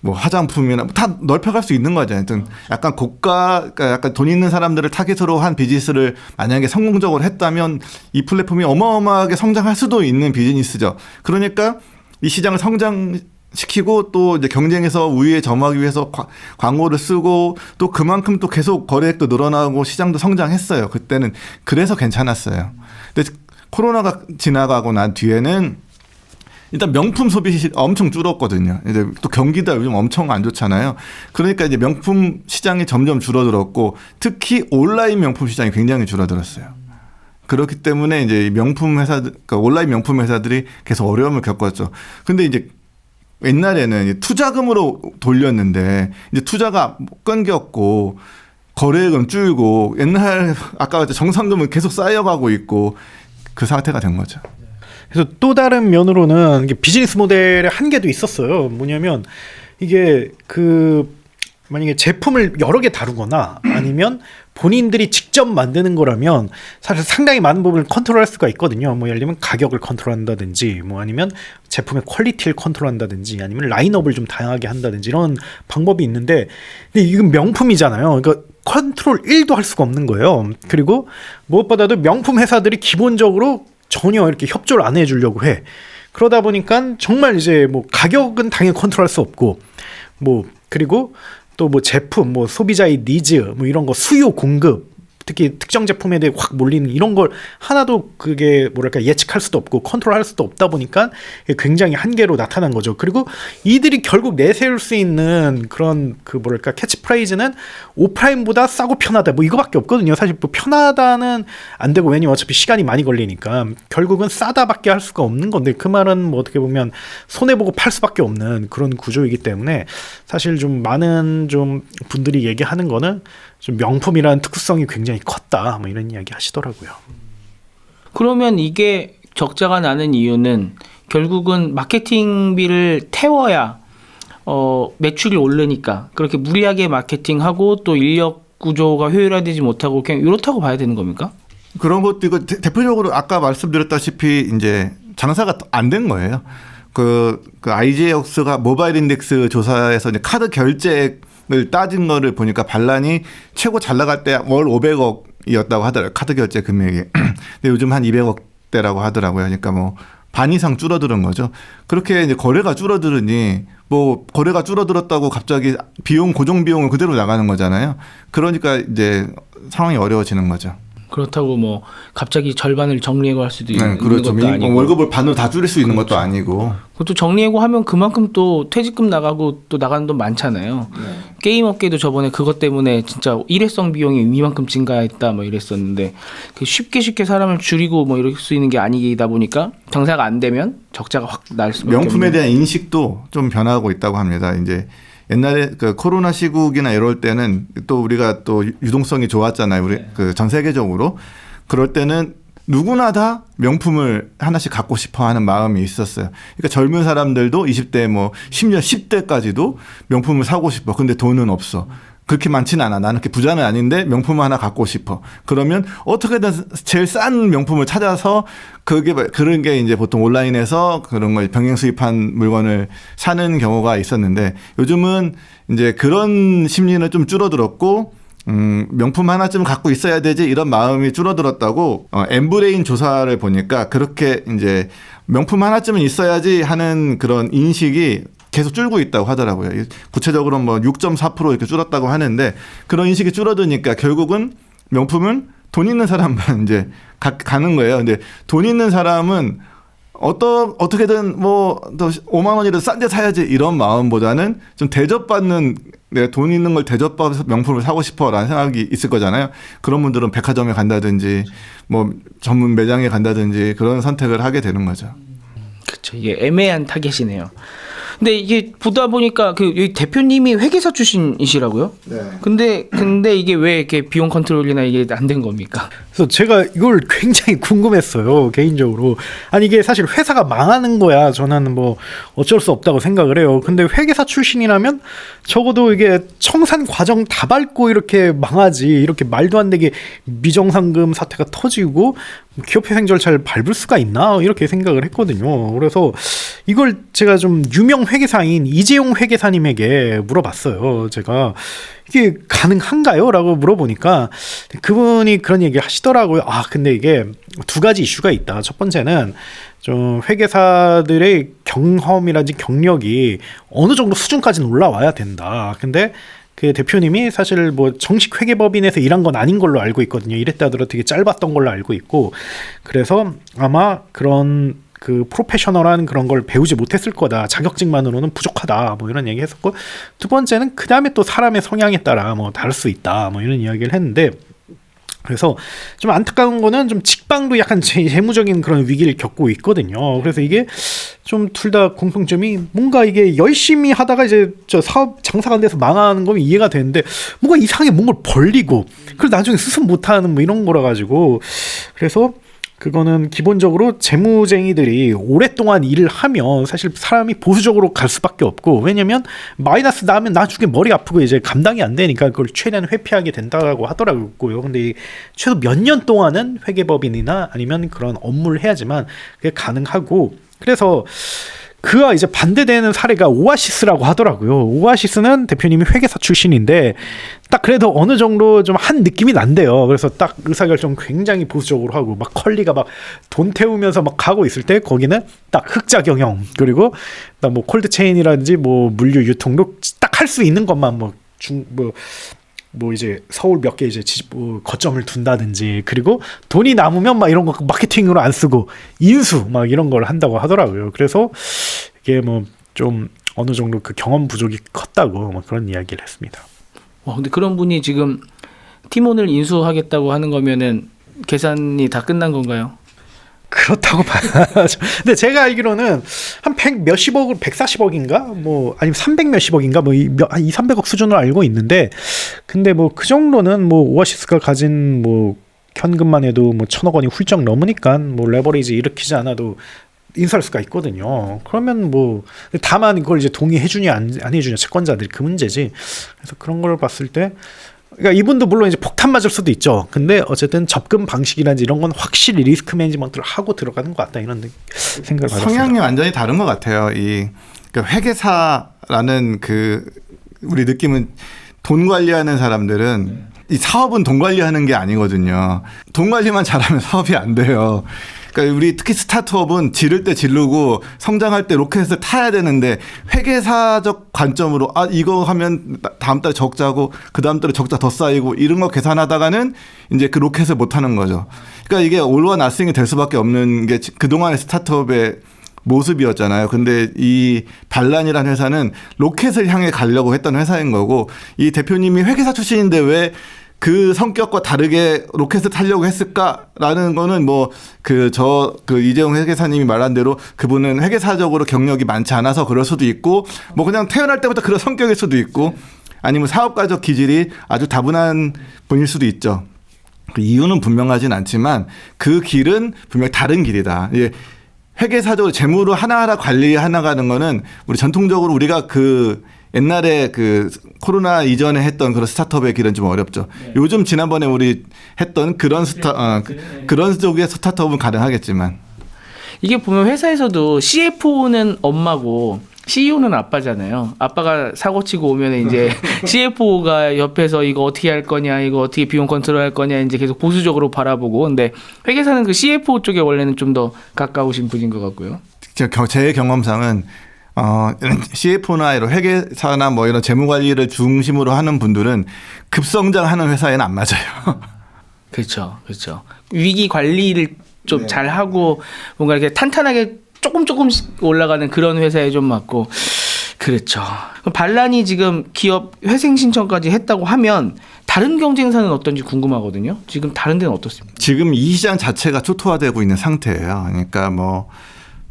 화장품이나 다 넓혀갈 수 있는 거죠. 하여튼 약간 그러니까 약간 돈 있는 사람들을 타깃으로 한 비즈니스를 만약에 성공적으로 했다면 이 플랫폼이 어마어마하게 성장할 수도 있는 비즈니스죠. 그러니까 이 시장을 성장시키고 또 이제 경쟁에서 우위에 점하기 위해서 광고를 쓰고 또 그만큼 또 계속 거래액도 늘어나고 시장도 성장했어요. 그때는 그래서 괜찮았어요. 근데 코로나가 지나가고 난 뒤에는 일단 명품 소비 엄청 줄었거든요. 이제 또 경기도 요즘 엄청 안 좋잖아요. 그러니까 이제 명품 시장이 점점 줄어들었고 특히 온라인 명품 시장이 굉장히 줄어들었어요. 그렇기 때문에 이제 명품 회사들, 그러니까 온라인 명품 회사들이 계속 어려움을 겪었죠. 근데 이제 옛날에는 투자금으로 돌렸는데 이제 투자가 못 끊겼고 거래액은 줄고 옛날 아까 정상금은 계속 쌓여가고 있고 그 상태가 된 거죠. 그래서 또 다른 면으로는 이게 비즈니스 모델의 한계도 있었어요. 뭐냐면 이게 만약에 제품을 여러 개 다루거나 아니면 본인들이 직접 만드는 거라면 사실 상당히 많은 부분을 컨트롤할 수가 있거든요. 뭐 예를 들면 가격을 컨트롤한다든지 뭐 아니면 제품의 퀄리티를 컨트롤한다든지 아니면 라인업을 좀 다양하게 한다든지 이런 방법이 있는데 근데 이건 명품이잖아요. 그러니까 컨트롤 1도 할 수가 없는 거예요. 그리고 무엇보다도 명품 회사들이 기본적으로 전혀 이렇게 협조를 안 해주려고 해. 그러다 보니까 정말 이제 뭐 가격은 당연히 컨트롤할 수 없고 뭐 그리고 또 뭐 제품, 뭐 소비자의 니즈, 뭐 이런 거 수요 공급, 특히 특정 제품에 대해 확 몰리는 이런 걸 하나도 그게 뭐랄까 예측할 수도 없고 컨트롤할 수도 없다 보니까 굉장히 한계로 나타난 거죠. 그리고 이들이 결국 내세울 수 있는 그런 뭐랄까 캐치프레이즈는 오프라인보다 싸고 편하다 뭐 이거밖에 없거든요. 사실 뭐 편하다는 안 되고 왜냐면 어차피 시간이 많이 걸리니까 결국은 싸다밖에 할 수가 없는 건데 그 말은 뭐 어떻게 보면 손해보고 팔 수밖에 없는 그런 구조이기 때문에 사실 좀 많은 좀 분들이 얘기하는 거는 좀 명품이라는 특수성이 굉장히 컸다 뭐 이런 이야기 하시더라고요. 그러면 이게 적자가 나는 이유는 결국은 마케팅비를 태워야 매출이 오르니까 그렇게 무리하게 마케팅하고 또 인력 구조가 효율화되지 못하고 그냥 이렇다고 봐야 되는 겁니까? 그런 것도 이거 대표적으로 아까 말씀드렸다시피 이제 장사가 안 된 거예요. 그 IJX가 모바일 인덱스 조사에서 이제 카드 결제액을 따진 거를 보니까 반란이 최고 잘 나갈 때 월 500억이었다고 하더라고요. 카드 결제 금액이. 근데 요즘 한 200억대라고 하더라고요. 그러니까 뭐 반 이상 줄어드는 거죠. 그렇게 이제 거래가 줄어들으니 뭐 거래가 줄어들었다고 갑자기 고정 비용은 그대로 나가는 거잖아요. 그러니까 이제 상황이 어려워지는 거죠. 그렇다고 뭐 갑자기 절반을 정리해고 할 수도 있는 그렇죠. 것도 아니고 월급을 반으로 다 줄일 수 있는 그렇죠. 것도 아니고 그것도 정리해고 하면 그만큼 또 퇴직금 나가고 또 나가는 돈 많잖아요. 게임 업계도 저번에 그것 때문에 진짜 일회성 비용이 이만큼 증가했다 뭐 이랬었는데 쉽게 사람을 줄이고 뭐 이럴 수 있는 게 아니다 보니까 장사가 안 되면 적자가 확 날 수밖에 명품에 없는. 대한 인식도 좀 변하고 있다고 합니다. 이제 옛날에 그 코로나 시국이나 이럴 때는 또 우리가 또 유동성이 좋았잖아요. 우리 전 세계적으로. 그럴 때는 누구나 다 명품을 하나씩 갖고 싶어 하는 마음이 있었어요. 그러니까 젊은 사람들도 20대 뭐 10년 10대까지도 명품을 사고 싶어. 근데 돈은 없어. 그렇게 많지는 않아. 나는 그렇게 부자는 아닌데 명품을 하나 갖고 싶어. 그러면 어떻게든 제일 싼 명품을 찾아서 그런 게 이제 보통 온라인에서 그런 걸 병행 수입한 물건을 사는 경우가 있었는데 요즘은 이제 그런 심리는 좀 줄어들었고 명품 하나쯤 갖고 있어야 되지 이런 마음이 줄어들었다고 엠브레인 조사를 보니까 그렇게 이제 명품 하나쯤은 있어야지 하는 그런 인식이 계속 줄고 있다고 하더라고요. 구체적으로 뭐 6.4% 이렇게 줄었다고 하는데 그런 인식이 줄어드니까 결국은 명품은 돈 있는 사람만 이제 가는 거예요. 근데 돈 있는 사람은 어떻게든 뭐 5만 원이라도 싼 데 사야지 이런 마음보다는 좀 대접받는 내가 돈 있는 걸 대접받아서 명품을 사고 싶어라는 생각이 있을 거잖아요. 그런 분들은 백화점에 간다든지 뭐 전문 매장에 간다든지 그런 선택을 하게 되는 거죠. 그렇죠. 이게 애매한 타겟이네요. 근데 이게 보다 보니까 그 여기 대표님이 회계사 출신이시라고요? 네. 근데 이게 왜 이렇게 비용 컨트롤이나 이게 안 된 겁니까? 그래서 제가 이걸 굉장히 궁금했어요, 개인적으로. 아니 이게 사실 회사가 망하는 거야 저는 뭐 어쩔 수 없다고 생각을 해요. 근데 회계사 출신이라면 적어도 이게 청산 과정 다 밟고 이렇게 망하지, 이렇게 말도 안 되게 미정상금 사태가 터지고 기업회생 절차를 밟을 수가 있나 이렇게 생각을 했거든요. 그래서 이걸 제가 좀 유명 회계사인 이재용 회계사님에게 물어봤어요. 제가 이게 가능한가요? 라고 물어보니까 그분이 그런 얘기 하시더라고요. 아 근데 이게 두 가지 이슈가 있다. 첫 번째는 좀 회계사들의 경험이라든지 경력이 어느 정도 수준까지는 올라와야 된다. 근데 그 대표님이 사실 뭐 정식 회계법인에서 일한 건 아닌 걸로 알고 있거든요. 이랬다 하더라도 되게 짧았던 걸로 알고 있고, 그래서 아마 그런 그 프로페셔널한 그런 걸 배우지 못했을 거다. 자격증만으로는 부족하다. 뭐 이런 얘기 했었고, 두 번째는 그 다음에 또 사람의 성향에 따라 뭐 다를 수 있다. 뭐 이런 이야기를 했는데, 그래서 좀 안타까운 거는 좀 직방도 약간 재무적인 그런 위기를 겪고 있거든요. 그래서 이게 좀 둘 다 공통점이 뭔가 이게 열심히 하다가 이제 저 사업 장사가 안 돼서 망하는 거면 이해가 되는데 뭔가 이상하게 뭔가를 벌리고 그리고 나중에 수습 못하는 뭐 이런 거라 가지고, 그래서 그거는 기본적으로 재무쟁이들이 오랫동안 일을 하면 사실 사람이 보수적으로 갈 수밖에 없고, 왜냐면 마이너스 나면 나중에 머리 아프고 이제 감당이 안 되니까 그걸 최대한 회피하게 된다고 하더라고요. 근데 최소 몇 년 동안은 회계법인이나 아니면 그런 업무를 해야지만 그게 가능하고, 그래서 그와 이제 반대되는 사례가 오아시스라고 하더라고요. 오아시스는 대표님이 회계사 출신인데 딱 그래도 어느 정도 좀 한 느낌이 난대요. 그래서 딱 의사결정 굉장히 보수적으로 하고 막 컬리가 막 돈 태우면서 막 가고 있을 때 거기는 딱 흑자 경영, 그리고 뭐 콜드체인이라든지 뭐 물류 유통도 딱 할 수 있는 것만 뭐 이제 서울 몇 개 이제 거점을 둔다든지, 그리고 돈이 남으면 막 이런 거 마케팅으로 안 쓰고 인수 막 이런 걸 한다고 하더라고요. 그래서 이게 뭐 좀 어느 정도 그 경험 부족이 컸다고 뭐 그런 이야기를 했습니다. 와, 근데 그런 분이 지금 팀원을 인수하겠다고 하는 거면은 계산이 다 끝난 건가요? 그렇다고 봐야죠. 근데 제가 알기로는 한 100 몇십억을 140억인가 뭐 아니면 300 몇십억인가 뭐 한 2, 300억 수준으로 알고 있는데, 근데 뭐 그 정도는 뭐 오아시스가 가진 뭐 현금만 해도 뭐 1,000억 원이 훌쩍 넘으니까 뭐 레버리지 일으키지 않아도 인수할 수가 있거든요. 그러면 뭐 다만 그걸 이제 동의해 주냐 안 해주냐 채권자들이 그 문제지. 그래서 그런 걸 봤을 때, 그러니까 이분도 물론 이제 폭탄 맞을 수도 있죠. 근데 어쨌든 접근 방식이라든지 이런 건 확실히 리스크 매니지먼트를 하고 들어가는 것 같다, 이런 생각을 받았습니다. 성향이 완전히 다른 것 같아요. 그러니까 회계사라는 우리 느낌은 돈 관리하는 사람들은 이 사업은 돈 관리하는 게 아니거든요. 돈 관리만 잘하면 사업이 안 돼요. 그러니까 우리 특히 스타트업은 지를 때 지르고 성장할 때 로켓을 타야 되는데, 회계사적 관점으로 이거 하면 다음 달에 적자고 그 다음 달에 적자 더 쌓이고 이런 거 계산하다가는 이제 그 로켓을 못 타는 거죠. 그러니까 이게 올와 나싱이 될 수밖에 없는 게 그동안의 스타트업의 모습이었잖아요. 근데 이 반란이라는 회사는 로켓을 향해 가려고 했던 회사인 거고, 이 대표님이 회계사 출신인데 왜 그 성격과 다르게 로켓을 타려고 했을까라는 거는 이재용 회계사님이 말한 대로 그분은 회계사적으로 경력이 많지 않아서 그럴 수도 있고, 뭐 그냥 태어날 때부터 그런 성격일 수도 있고, 아니면 사업가적 기질이 아주 다분한 분일 수도 있죠. 그 이유는 분명하진 않지만 그 길은 분명히 다른 길이다. 회계사적으로 재무를 하나하나 관리해 나가는 거는 우리 전통적으로 우리가 옛날에 그 코로나 이전에 했던 그런 스타트업의 길은 좀 어렵죠. 네. 요즘 지난번에 우리 했던 그런 그런 쪽의 스타트업은 가능하겠지만 이게 보면 회사에서도 CFO는 엄마고 CEO는 아빠잖아요. 아빠가 사고 치고 오면 이제 CFO가 옆에서 이거 어떻게 할 거냐, 이거 어떻게 비용 컨트롤 할 거냐, 이제 계속 보수적으로 바라보고. 근데 회계사는 그 CFO 쪽에 원래는 좀 더 가까우신 분인 것 같고요. 제 경험상은 CFO나 이런 회계사나 뭐 이런 재무 관리를 중심으로 하는 분들은 급성장하는 회사에는 안 맞아요. 그렇죠, 그렇죠. 위기 관리를 좀 네. 잘 하고 뭔가 이렇게 탄탄하게 조금씩 올라가는 그런 회사에 좀 맞고. 그렇죠. 그럼 반란이 지금 기업 회생 신청까지 했다고 하면 다른 경쟁사는 어떤지 궁금하거든요. 지금 다른 데는 어떻습니까? 지금 이 시장 자체가 초토화되고 있는 상태예요. 그러니까 뭐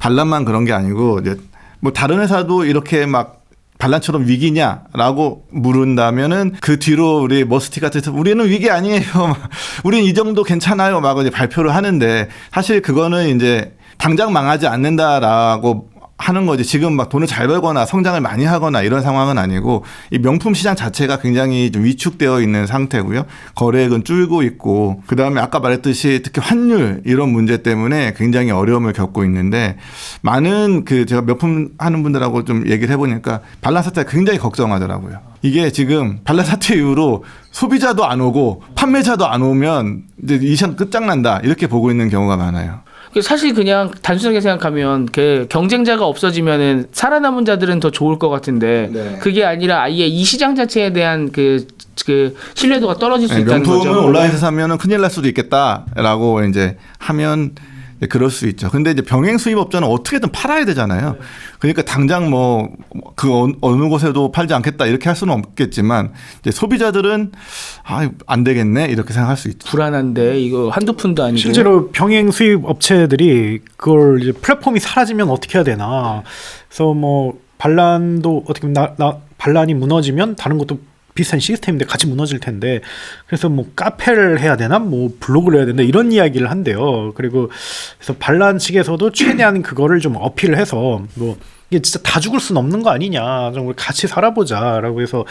반란만 그런 게 아니고 이제 뭐 다른 회사도 이렇게 막 반란처럼 위기냐라고 물은다면은 그 뒤로 우리 머스티 같은 데서 우리는 위기 아니에요. 우리는 이 정도 괜찮아요. 막 이제 발표를 하는데 사실 그거는 이제 당장 망하지 않는다라고 하는 거지. 지금 막 돈을 잘 벌거나 성장을 많이 하거나 이런 상황은 아니고 이 명품 시장 자체가 굉장히 좀 위축되어 있는 상태고요. 거래액은 줄고 있고 그다음에 아까 말했듯이 특히 환율 이런 문제 때문에 굉장히 어려움을 겪고 있는데 많은 그 제가 명품 하는 분들하고 좀 얘기를 해보니까 반란 사태가 굉장히 걱정하더라고요. 이게 지금 반란 사태 이후로 소비자도 안 오고 판매자도 안 오면 이제 이 시장 끝장난다 이렇게 보고 있는 경우가 많아요. 사실 그냥 단순하게 생각하면 그 경쟁자가 없어지면은 살아남은 자들은 더 좋을 것 같은데 네. 그게 아니라 아예 이 시장 자체에 대한 그 신뢰도가 떨어질 수 있다는 명품은 거죠. 온라인에서 사면은 큰일 날 수도 있겠다라고 이제 하면 그럴 수 있죠. 근데 이제 병행 수입업자는 어떻게든 팔아야 되잖아요. 그러니까 당장 뭐 그 어느 곳에도 팔지 않겠다 이렇게 할 수는 없겠지만 이제 소비자들은 안 되겠네 이렇게 생각할 수 있죠. 불안한데 이거 한두 푼도 아니고. 실제로 병행 수입 업체들이 그걸 이제 플랫폼이 사라지면 어떻게 해야 되나. 그래서 뭐 반란도 어떻게 보면 반란이 무너지면 다른 것도 비슷한 시스템인데 같이 무너질 텐데 그래서 뭐 카페를 해야 되나 뭐 블로그를 해야 되나 이런 이야기를 한대요. 그리고 그래서 반란 측에서도 최대한 그거를 좀 어필을 해서 뭐 이게 진짜 다 죽을 수는 없는 거 아니냐 좀 같이 살아보자라고 해서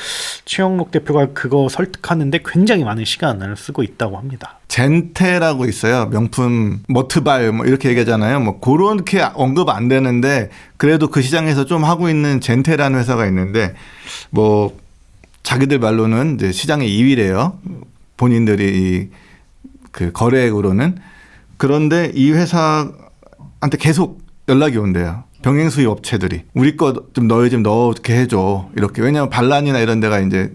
최영록 대표가 그거 설득하는데 굉장히 많은 시간을 쓰고 있다고 합니다. 젠테라고 있어요. 명품 머트발 뭐 이렇게 얘기하잖아요. 뭐 그렇게 언급 안 되는데 그래도 그 시장에서 좀 하고 있는 젠테라는 회사가 있는데 뭐 자기들 말로는 이제 시장의 2위래요. 본인들이 그 거래액으로는. 그런데 이 회사한테 계속 연락이 온대요. 병행 수입 업체들이 우리 거 좀 넣게 해줘. 이렇게. 왜냐하면 반란이나 이런 데가 이제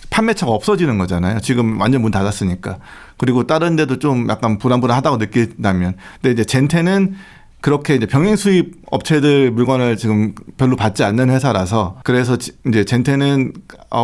판매처가 없어지는 거잖아요. 지금 완전 문 닫았으니까. 그리고 다른 데도 좀 약간 불안불안하다고 느낀다면. 근데 이제 젠테는 그렇게 이제 병행 수입 업체들 물건을 지금 별로 받지 않는 회사라서 그래서 이제 젠테는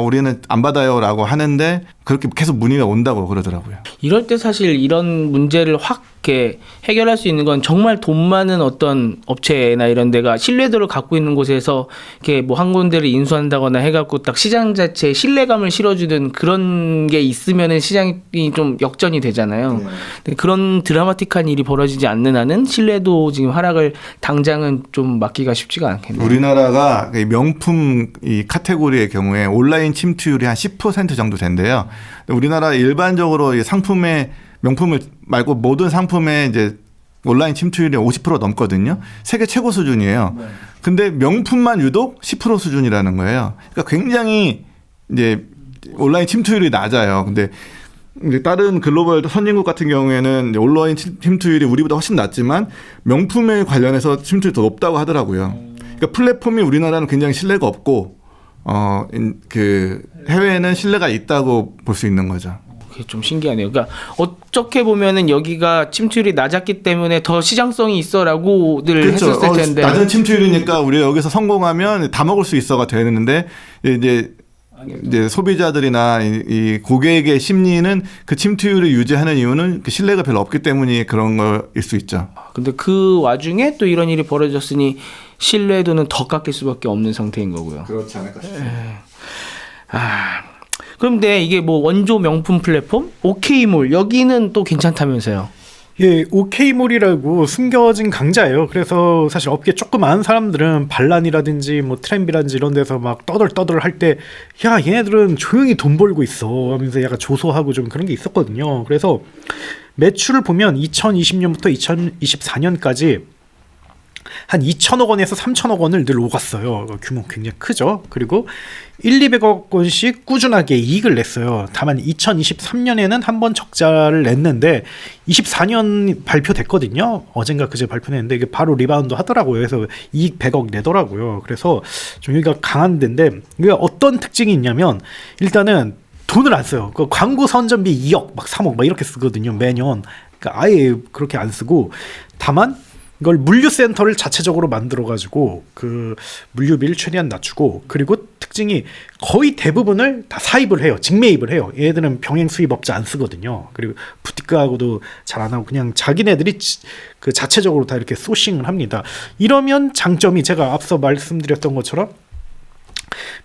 우리는 안 받아요라고 하는데 그렇게 계속 문의가 온다고 그러더라고요. 이럴 때 사실 이런 문제를 확 이렇게 해결할 수 있는 건 정말 돈 많은 어떤 업체나 이런 데가 신뢰도를 갖고 있는 곳에서 이렇게 뭐 한 군데를 인수한다거나 해갖고 딱 시장 자체에 신뢰감을 실어주는 그런 게 있으면은 시장이 좀 역전이 되잖아요. 근데 그런 드라마틱한 일이 벌어지지 않는 한은 신뢰도 지금 하락을 당장은 좀 막기가 쉽지가 않겠네요. 우리나라가 명품 이 카테고리의 경우에 온라인 침투율이 한 10% 정도 된대요. 우리나라 일반적으로 명품을 말고 모든 상품에 이제 온라인 침투율이 50% 넘거든요. 세계 최고 수준이에요. 근데 명품만 유독 10% 수준이라는 거예요. 그러니까 굉장히 이제 온라인 침투율이 낮아요. 근데 이제 다른 글로벌 선진국 같은 경우에는 온라인 침투율이 우리보다 훨씬 낮지만 명품에 관련해서 침투율이 더 높다고 하더라고요. 그러니까 플랫폼이 우리나라는 굉장히 신뢰가 없고 그 해외에는 신뢰가 있다고 볼 수 있는 거죠. 그게 좀 신기하네요. 그러니까 어떻게 보면은 여기가 침투율이 낮았기 때문에 더 시장성이 있어라고들 그렇죠. 했었을 텐데 낮은 침투율이니까 우리가 여기서 성공하면 다 먹을 수 있어가 되는데 이제 소비자들이나 이 고객의 심리는 그 침투율을 유지하는 이유는 그 신뢰가 별로 없기 때문이 그런 거일 수 있죠. 근데 그 와중에 또 이런 일이 벌어졌으니 신뢰도는 더 깎일 수밖에 없는 상태인 거고요. 그렇지 않을까 싶습니다. 그런데 이게 뭐 원조 명품 플랫폼 OK몰 여기는 또 괜찮다면서요? 예, 오케이몰이라고 숨겨진 강자예요. 그래서 사실 업계 조금 아는 사람들은 반란이라든지 뭐 트램비라든지 이런 데서 막 떠들 할 때, 야, 얘네들은 조용히 돈 벌고 있어 하면서 약간 조소하고 좀 그런 게 있었거든요. 그래서 매출을 보면 2020년부터 2024년까지 한 2천억 원에서 3천억 원을 늘 오갔어요. 규모 굉장히 크죠. 그리고 200억 원씩 꾸준하게 이익을 냈어요. 다만 2023년에는 한 번 적자를 냈는데 24년 발표됐거든요. 어젠가 그제 발표했는데 이게 바로 리바운드 하더라고요. 그래서 이익 100억 내더라고요. 그래서 좀 여기가 강한 데인데 이게 어떤 특징이 있냐면 일단은 돈을 안 써요. 그 광고 선전비 2억, 막 3억 막 이렇게 쓰거든요. 매년. 그러니까 아예 그렇게 안 쓰고 다만 이걸 물류센터를 자체적으로 만들어가지고 그 물류비를 최대한 낮추고 그리고 특징이 거의 대부분을 다 사입을 해요. 직매입을 해요. 얘들은 병행 수입업자 안 쓰거든요. 그리고 부티크하고도 잘 안 하고 그냥 자기네들이 그 자체적으로 다 이렇게 소싱을 합니다. 이러면 장점이 제가 앞서 말씀드렸던 것처럼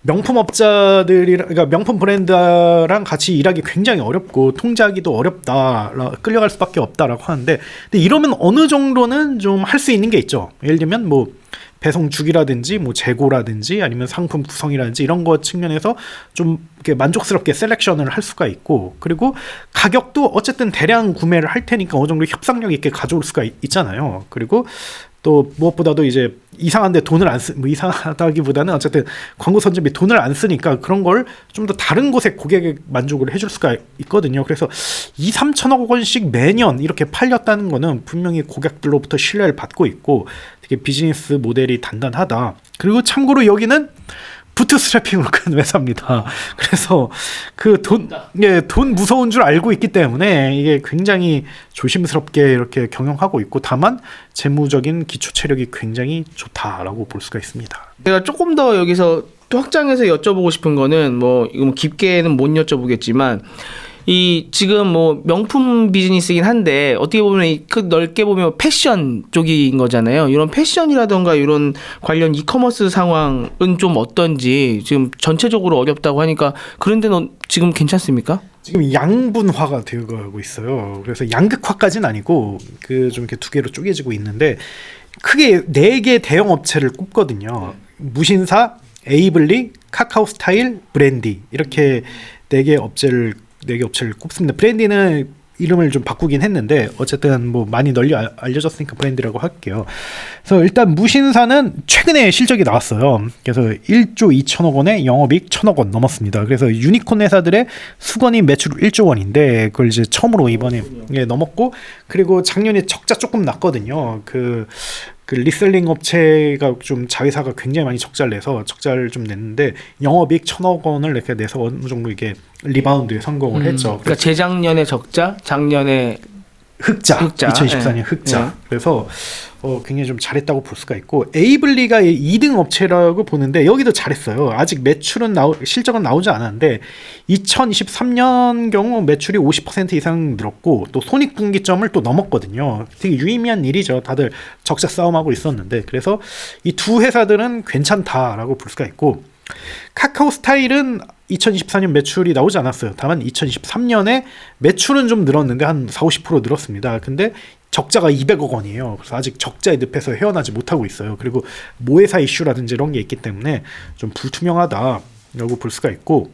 그러니까 명품 브랜드랑 같이 일하기 굉장히 어렵고 통제하기도 어렵다, 끌려갈 수밖에 없다라고 하는데, 근데 이러면 어느 정도는 좀 할 수 있는 게 있죠. 예를 들면 뭐 배송 주기라든지 뭐 재고라든지 아니면 상품 구성이라든지 이런 것 측면에서 좀 이렇게 만족스럽게 셀렉션을 할 수가 있고, 그리고 가격도 어쨌든 대량 구매를 할 테니까 어느 정도 협상력 있게 가져올 수가 있잖아요. 그리고 또 무엇보다도 이제 이상한데 돈을 안 쓰, 뭐 이상하다기보다는 어쨌든 광고 선전비 돈을 안 쓰니까 그런 걸 좀 더 다른 곳에 고객에 만족을 해줄 수가 있거든요. 그래서 2-3천억 원씩 매년 이렇게 팔렸다는 거는 분명히 고객들로부터 신뢰를 받고 있고 되게 비즈니스 모델이 단단하다. 그리고 참고로 여기는 부트스트래핑으로 큰 회사입니다. 그래서 그 돈 무서운 줄 알고 있기 때문에 이게 굉장히 조심스럽게 이렇게 경영하고 있고 다만 재무적인 기초 체력이 굉장히 좋다라고 볼 수가 있습니다. 제가 조금 더 여기서 또 확장해서 여쭤보고 싶은 거는 뭐 이거 뭐 깊게는 못 여쭤보겠지만 이 지금 뭐 명품 비즈니스이긴 한데 어떻게 보면 그 넓게 보면 패션 쪽인 거잖아요. 이런 패션이라던가 이런 관련 이커머스 상황은 좀 어떤지 지금 전체적으로 어렵다고 하니까 그런 데는 지금 괜찮습니까? 지금 양분화가 되어가고 있어요. 그래서 양극화까지는 아니고 그 좀 이렇게 두 개로 쪼개지고 있는데 크게 4개 대형 업체를 꼽거든요. 무신사, 에이블리, 카카오스타일, 브랜디 이렇게 4개 업체를 꼽습니다. 브랜디는 이름을 좀 바꾸긴 했는데 어쨌든 뭐 많이 널리 알려졌으니까 브랜드라고 할게요. 그래서 일단 무신사는 최근에 실적이 나왔어요. 그래서 1조 2천억 원에 영업이익 1천억 원 넘었습니다. 그래서 유니콘 회사들의 수거니 매출 1조 원인데 그걸 이제 처음으로 이번에 넘었고 그리고 작년에 적자 조금 났거든요. 그 리셀링 업체가 좀 자회사가 굉장히 많이 적자를 내서 적자를 좀 냈는데 영업이익 1천억 원을 이렇게 내서 어느 정도 이게 리바운드에 성공을 했죠. 그러니까 재작년에 적자, 작년에 흑자. 2024년 흑자. 네. 그래서 굉장히 좀 잘했다고 볼 수가 있고 에이블리가 2등 업체라고 보는데 여기도 잘했어요. 아직 매출은 실적은 나오지 않았는데 2023년 경우 매출이 50% 이상 늘었고 또 손익분기점을 또 넘었거든요. 되게 유의미한 일이죠. 다들 적자 싸움하고 있었는데 그래서 이 두 회사들은 괜찮다라고 볼 수가 있고 카카오스타일은 2024년 매출이 나오지 않았어요. 다만 2023년에 매출은 좀 늘었는데 한 4-50% 늘었습니다. 근데 적자가 200억 원이에요. 그래서 아직 적자의 늪에서 헤어나지 못하고 있어요. 그리고 모회사 이슈라든지 이런 게 있기 때문에 좀 불투명하다라고 볼 수가 있고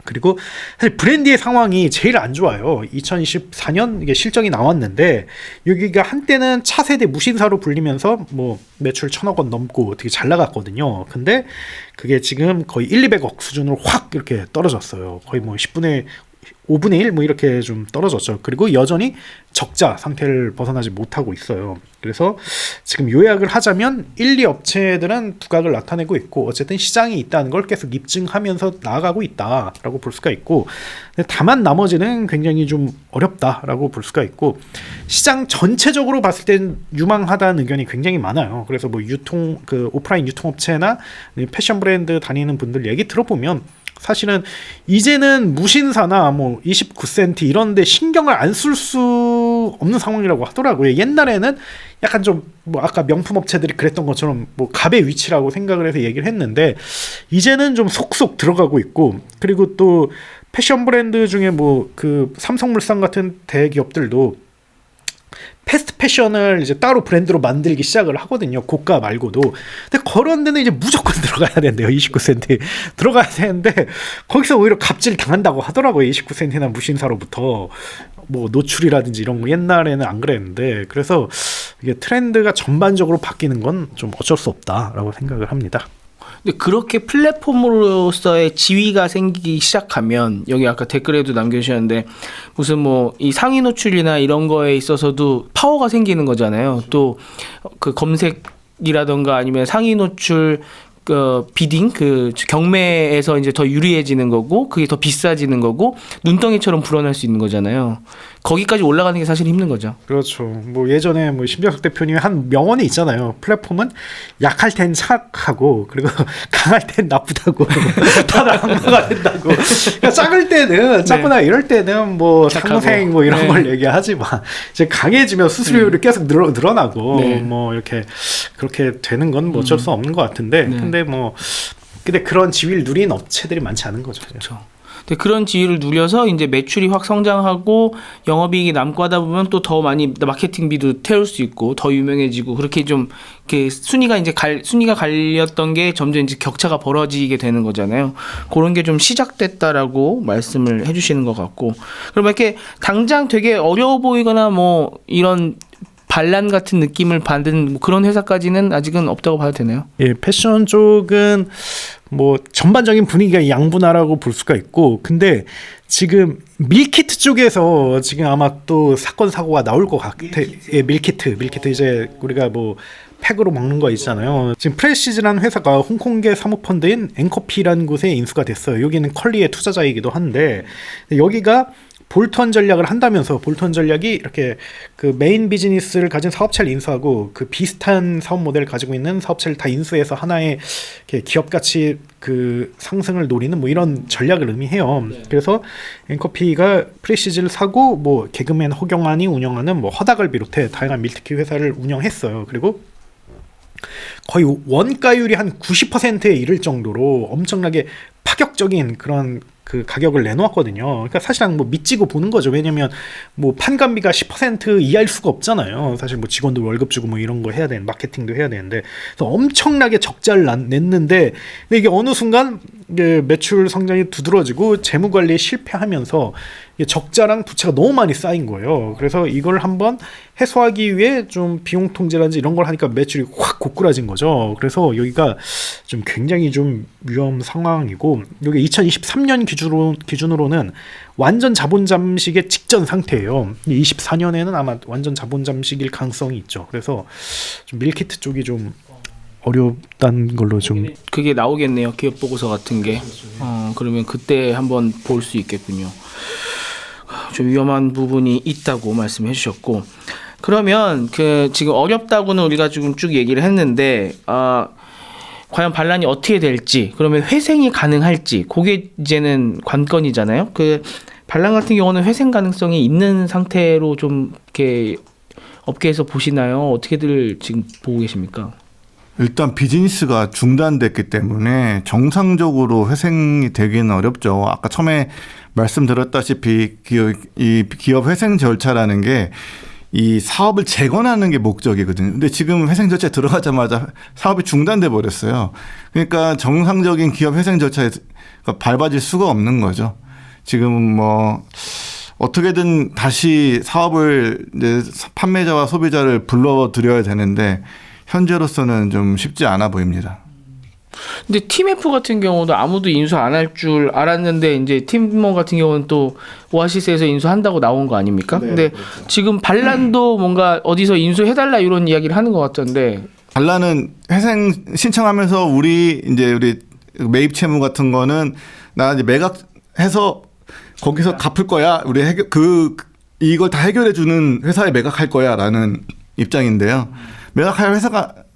그리고 사실 브랜디의 상황이 제일 안 좋아요. 2024년 이게 실적이 나왔는데 여기가 한때는 차세대 무신사로 불리면서 뭐 매출 1,000억 원 넘고 되게 잘 나갔거든요. 근데 그게 지금 거의 1-200억 수준으로 확 이렇게 떨어졌어요. 거의 뭐 5분의 1 뭐 이렇게 좀 떨어졌죠. 그리고 여전히 적자 상태를 벗어나지 못하고 있어요. 그래서 지금 요약을 하자면 1, 2 업체들은 두각을 나타내고 있고 어쨌든 시장이 있다는 걸 계속 입증하면서 나아가고 있다라고 볼 수가 있고 다만 나머지는 굉장히 좀 어렵다라고 볼 수가 있고 시장 전체적으로 봤을 땐 유망하다는 의견이 굉장히 많아요. 그래서 뭐 오프라인 유통업체나 패션 브랜드 다니는 분들 얘기 들어보면 사실은 이제는 무신사나 뭐 29센트 이런 데 신경을 안 쓸 수 없는 상황이라고 하더라고요. 옛날에는 약간 좀 뭐 아까 명품 업체들이 그랬던 것처럼 뭐 갑의 위치라고 생각을 해서 얘기를 했는데 이제는 좀 속속 들어가고 있고 그리고 또 패션 브랜드 중에 뭐 그 삼성물산 같은 대기업들도 패스트 패션을 이제 따로 브랜드로 만들기 시작을 하거든요. 고가 말고도. 근데 그런 데는 이제 무조건 들어가야 된대요. 29센트 들어가야 되는데 거기서 오히려 갑질 당한다고 하더라고요. 29센트나 무신사로부터 뭐 노출이라든지 이런 거 옛날에는 안 그랬는데 그래서 이게 트렌드가 전반적으로 바뀌는 건 좀 어쩔 수 없다라고 생각을 합니다. 근데 그렇게 플랫폼으로서의 지위가 생기기 시작하면 여기 아까 댓글에도 남겨주셨는데 무슨 뭐 이 상위 노출이나 이런 거에 있어서도 파워가 생기는 거잖아요. 또 그 검색이라던가 아니면 상위 노출 그 비딩 그 경매에서 이제 더 유리해지는 거고 그게 더 비싸지는 거고 눈덩이처럼 불어날 수 있는 거잖아요. 거기까지 올라가는 게 사실 힘든 거죠. 그렇죠. 뭐 예전에 뭐 심정석 대표님이 한 명언이 있잖아요. 플랫폼은 약할 땐 착하고 그리고 강할 땐 나쁘다고 다들 악마가 된다고. 그러니까 작을 때는 작거나 이럴 때는 뭐 착하고. 상생 뭐 이런 걸 얘기하지만 이제 강해지면 수수료율이 계속 늘어나고 뭐 이렇게 그렇게 되는 건 뭐 어쩔 수 없는 것 같은데 근데 그런 지위를 누린 업체들이 많지 않은 거죠. 그렇죠. 근데 그런 지위를 누려서 이제 매출이 확 성장하고 영업이익이 남고 하다 보면 또 더 많이 마케팅비도 태울 수 있고 더 유명해지고 그렇게 좀 이렇게 순위가 갈렸던 게 점점 이제 격차가 벌어지게 되는 거잖아요. 그런 게 좀 시작됐다라고 말씀을 해주시는 것 같고 그러면 이렇게 당장 되게 어려워 보이거나 뭐 이런 반란 같은 느낌을 받은 뭐 그런 회사까지는 아직은 없다고 봐도 되나요? 예, 패션 쪽은 뭐 전반적인 분위기가 양분화라고 볼 수가 있고 근데 지금 밀키트 쪽에서 지금 아마 또 사건 사고가 나올 것 같아. 예, 밀키트 이제 우리가 뭐 팩으로 먹는 거 있잖아요. 지금 프레시즈라는 회사가 홍콩계 사모펀드인 앵커피라는 곳에 인수가 됐어요. 여기는 컬리의 투자자이기도 한데 여기가 볼턴 전략을 한다면서 볼턴 전략이 이렇게 그 메인 비즈니스를 가진 사업체를 인수하고 그 비슷한 사업 모델을 가지고 있는 사업체를 다 인수해서 하나의 기업 가치 그 상승을 노리는 뭐 이런 전략을 의미해요. 그래서 앵커피가 프레시즈를 사고 뭐 개그맨 허경환이 운영하는 뭐 허닥을 비롯해 다양한 밀트키 회사를 운영했어요. 그리고 거의 원가율이 한 90%에 이를 정도로 엄청나게 파격적인 그런 그 가격을 내놓았거든요. 그러니까 사실상 뭐 믿지고 보는 거죠. 왜냐면 뭐 판관비가 10% 이하일 수가 없잖아요. 사실 뭐 직원들 월급 주고 뭐 이런 거 해야 되는 마케팅도 해야 되는데 그래서 엄청나게 적자를 냈는데 근데 이게 어느 순간 이게 매출 성장이 두드러지고 재무 관리에 실패하면서 이게 적자랑 부채가 너무 많이 쌓인 거예요. 그래서 이걸 한번 해소하기 위해 좀 비용 통제라든지 이런 걸 하니까 매출이 확 고꾸라진 거죠. 그래서 여기가 좀 굉장히 좀 위험 상황이고 여기 2023년 기준으로는 완전 자본 잠식의 직전 상태예요. 24년에는 아마 완전 자본 잠식일 가능성이 있죠. 그래서 좀 밀키트 쪽이 좀 어렵다는 걸로 좀 그게 나오겠네요. 기업 보고서 같은 게. 그러면 그때 한번 볼 수 있겠군요. 좀 위험한 부분이 있다고 말씀해 주셨고 그러면 그 지금 어렵다고는 우리가 지금 쭉 얘기를 했는데 과연 반란이 어떻게 될지 그러면 회생이 가능할지 그게 이제는 관건이잖아요. 그 반란 같은 경우는 회생 가능성이 있는 상태로 좀 이렇게 업계에서 보시나요? 어떻게들 지금 보고 계십니까? 일단 비즈니스가 중단됐기 때문에 정상적으로 회생이 되기는 어렵죠. 아까 처음에 말씀드렸다시피 이 기업 회생 절차라는 게 이 사업을 재건하는 게 목적이거든요. 근데 지금 회생 절차에 들어가자마자 사업이 중단돼 버렸어요. 그러니까 정상적인 기업 회생 절차에 밟아질 수가 없는 거죠. 지금 뭐 어떻게든 다시 사업을 이제 판매자와 소비자를 불러들여야 되는데 현재로서는 좀 쉽지 않아 보입니다. 근데 팀F 같은 경우도 아무도 인수 안 할 줄 알았는데 이제 팀원 같은 경우는 또 오아시스에서 인수한다고 나온 거 아닙니까? 네, 근데 그렇죠. 지금 반란도 뭔가 어디서 인수해달라 이런 이야기를 하는 것 같던데 반란은 회생 신청하면서 우리 매입 채무 같은 거는 나 이제 매각해서 거기서 갚을 거야. 우리 이걸 다 해결해 주는 회사에 매각할 거야라는 입장인데요.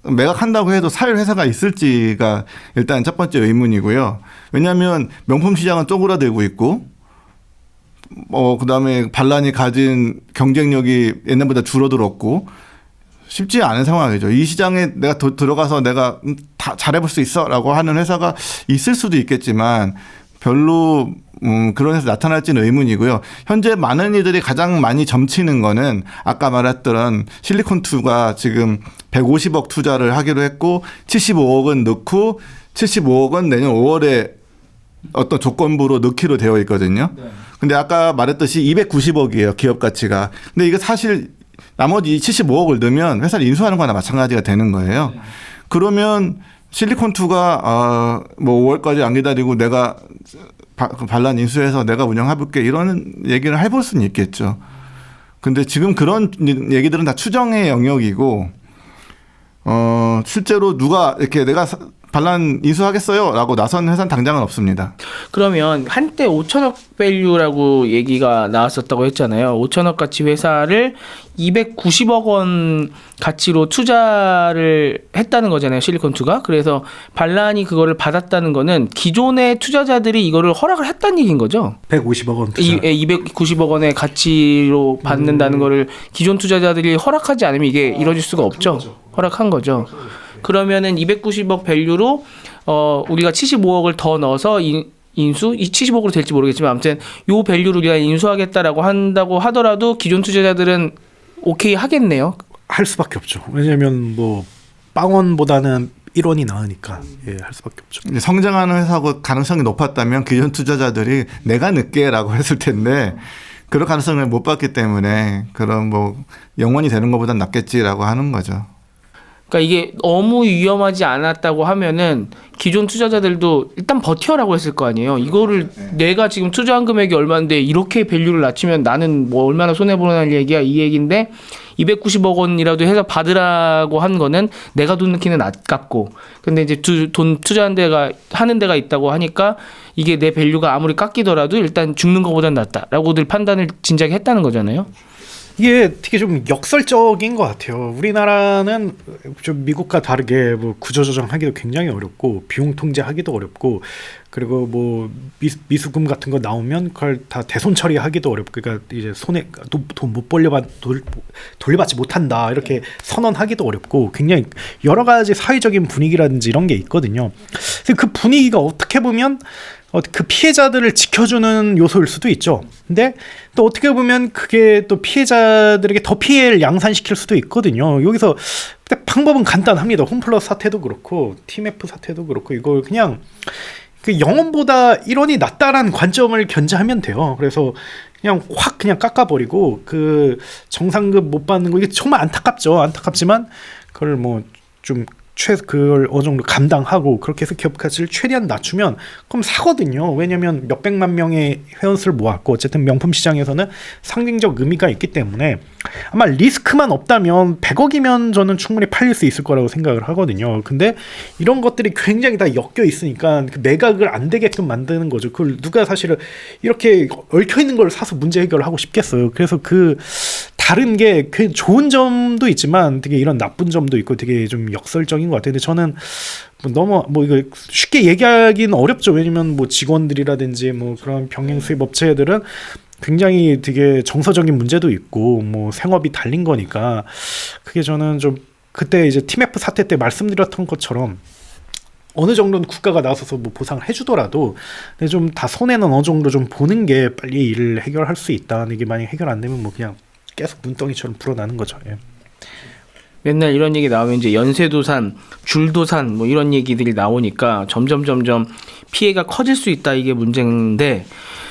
매각한다고 해도 살 회사가 있을지가 일단 첫 번째 의문이고요. 왜냐하면 명품 시장은 쪼그라들고 있고, 그다음에 반란이 가진 경쟁력이 옛날보다 줄어들었고, 쉽지 않은 상황이죠. 이 시장에 내가 들어가서 내가 다 잘해볼 수 있어라고 하는 회사가 있을 수도 있겠지만 별로 그런 데서 나타날지는 의문이고요. 현재 많은 이들이 가장 많이 점치는 거는 아까 말했던 실리콘2가 지금 150억 투자를 하기로 했고 75억은 넣고 75억은 내년 5월에 어떤 조건부로 넣기로 되어 있거든요. 근데 아까 말했듯이 290억이에요. 기업 가치가. 근데 이거 사실 나머지 75억을 넣으면 회사를 인수하는 거나 마찬가지가 되는 거예요. 그러면 실리콘2가 뭐 5월까지 안 기다리고 내가 반란 인수해서 내가 운영해볼게 이런 얘기를 해볼 수는 있겠죠. 근데 지금 그런 얘기들은 다 추정의 영역이고 실제로 누가 이렇게 내가 반란 인수하겠어요 라고 나선 회사는 당장은 없습니다. 그러면 한때 5천억 밸류라고 얘기가 나왔었다고 했잖아요. 5천억 가치 회사를 290억 원 가치로 투자를 했다는 거잖아요. 실리콘2가. 그래서 반란이 그거를 받았다는 거는 기존의 투자자들이 이거를 허락을 했다는 얘기인 거죠. 150억 원 투자. 290억 원의 가치로 받는다는 거를 기존 투자자들이 허락하지 않으면 이게 이루어질 수가 없죠. 허락한 거죠. 그러면은 290억 밸류로 우리가 75억을 더 넣어서 인수? 이 75억으로 될지 모르겠지만 아무튼 요 밸류로 우리가 인수하겠다라고 한다고 하더라도 기존 투자자들은 오케이 하겠네요. 할 수밖에 없죠. 왜냐하면 뭐 빵원보다는 1원이 나으니까 할 수밖에 없죠. 성장하는 회사고 가능성이 높았다면 기존 투자자들이 내가 늦게라고 했을 텐데 그럴 가능성을 못 봤기 때문에 그런 뭐 영원히 되는 것보단 낫겠지라고 하는 거죠. 그러니까 이게 너무 위험하지 않았다고 하면은 기존 투자자들도 일단 버텨라고 했을 거 아니에요. 이거를 내가 지금 투자한 금액이 얼마인데 이렇게 밸류를 낮추면 나는 뭐 얼마나 손해보는 얘기야 이 얘기인데 290억 원이라도 해서 받으라고 한 거는 내가 돈 넣기는 아깝고 근데 이제 돈 투자한 데가 하는 데가 있다고 하니까 이게 내 밸류가 아무리 깎이더라도 일단 죽는 것보단 낫다라고들 판단을 진작에 했다는 거잖아요. 이게 되게 좀 역설적인 것 같아요. 우리나라는 좀 미국과 다르게 뭐 구조조정하기도 굉장히 어렵고 비용 통제하기도 어렵고 그리고 뭐 미수금 같은 거 나오면 그걸 다 대손 처리하기도 어렵고 그러니까 이제 손에 돈 못 돌려받지 못한다 이렇게 선언하기도 어렵고 굉장히 여러 가지 사회적인 분위기라든지 이런 게 있거든요. 그래서 그 분위기가 어떻게 보면 그 피해자들을 지켜주는 요소일 수도 있죠. 근데 또 어떻게 보면 그게 또 피해자들에게 더 피해를 양산시킬 수도 있거든요. 여기서 방법은 간단합니다. 홈플러스 사태도 그렇고 팀F 사태도 그렇고 이걸 그냥 그 0원보다 1원이 낫다라는 관점을 견제하면 돼요. 그래서 그냥 확 그냥 깎아버리고 그 정상급 못 받는 거 이게 정말 안타깝죠. 안타깝지만 그걸 뭐 좀 그걸 어느 정도 감당하고 그렇게 해서 기업 가치를 최대한 낮추면 그럼 사거든요. 왜냐하면 몇백만 명의 회원수를 모았고 어쨌든 명품 시장에서는 상징적 의미가 있기 때문에 아마 리스크만 없다면 100억이면 저는 충분히 팔릴 수 있을 거라고 생각을 하거든요. 근데 이런 것들이 굉장히 다 엮여 있으니까 그 매각을 안 되게끔 만드는 거죠. 그걸 누가 사실은 이렇게 얽혀 있는 걸 사서 문제 해결을 하고 싶겠어요. 그래서 그 다른 게 그 좋은 점도 있지만 되게 이런 나쁜 점도 있고 되게 좀 역설적인 것 같아요. 근데 저는 뭐 너무 뭐 이거 쉽게 얘기하기는 어렵죠. 왜냐면 뭐 직원들이라든지 뭐 그런 병행 수입 업체들은 굉장히 되게 정서적인 문제도 있고 뭐 생업이 달린 거니까 그게 저는 좀 그때 이제 팀F 사태 때 말씀드렸던 것처럼 어느 정도는 국가가 나서서 뭐 보상을 해주더라도 근데 좀 다 손해는 어느 정도 좀 보는 게 빨리 일을 해결할 수 있다. 이게 만약 해결 안 되면 뭐 그냥 계속 눈덩이처럼 불어나는 거죠. 예. 맨날 이런 얘기 나오면 이제 연쇄도산, 줄도산 뭐 이런 얘기들이 나오니까 점점 피해가 커질 수 있다 이게 문제인데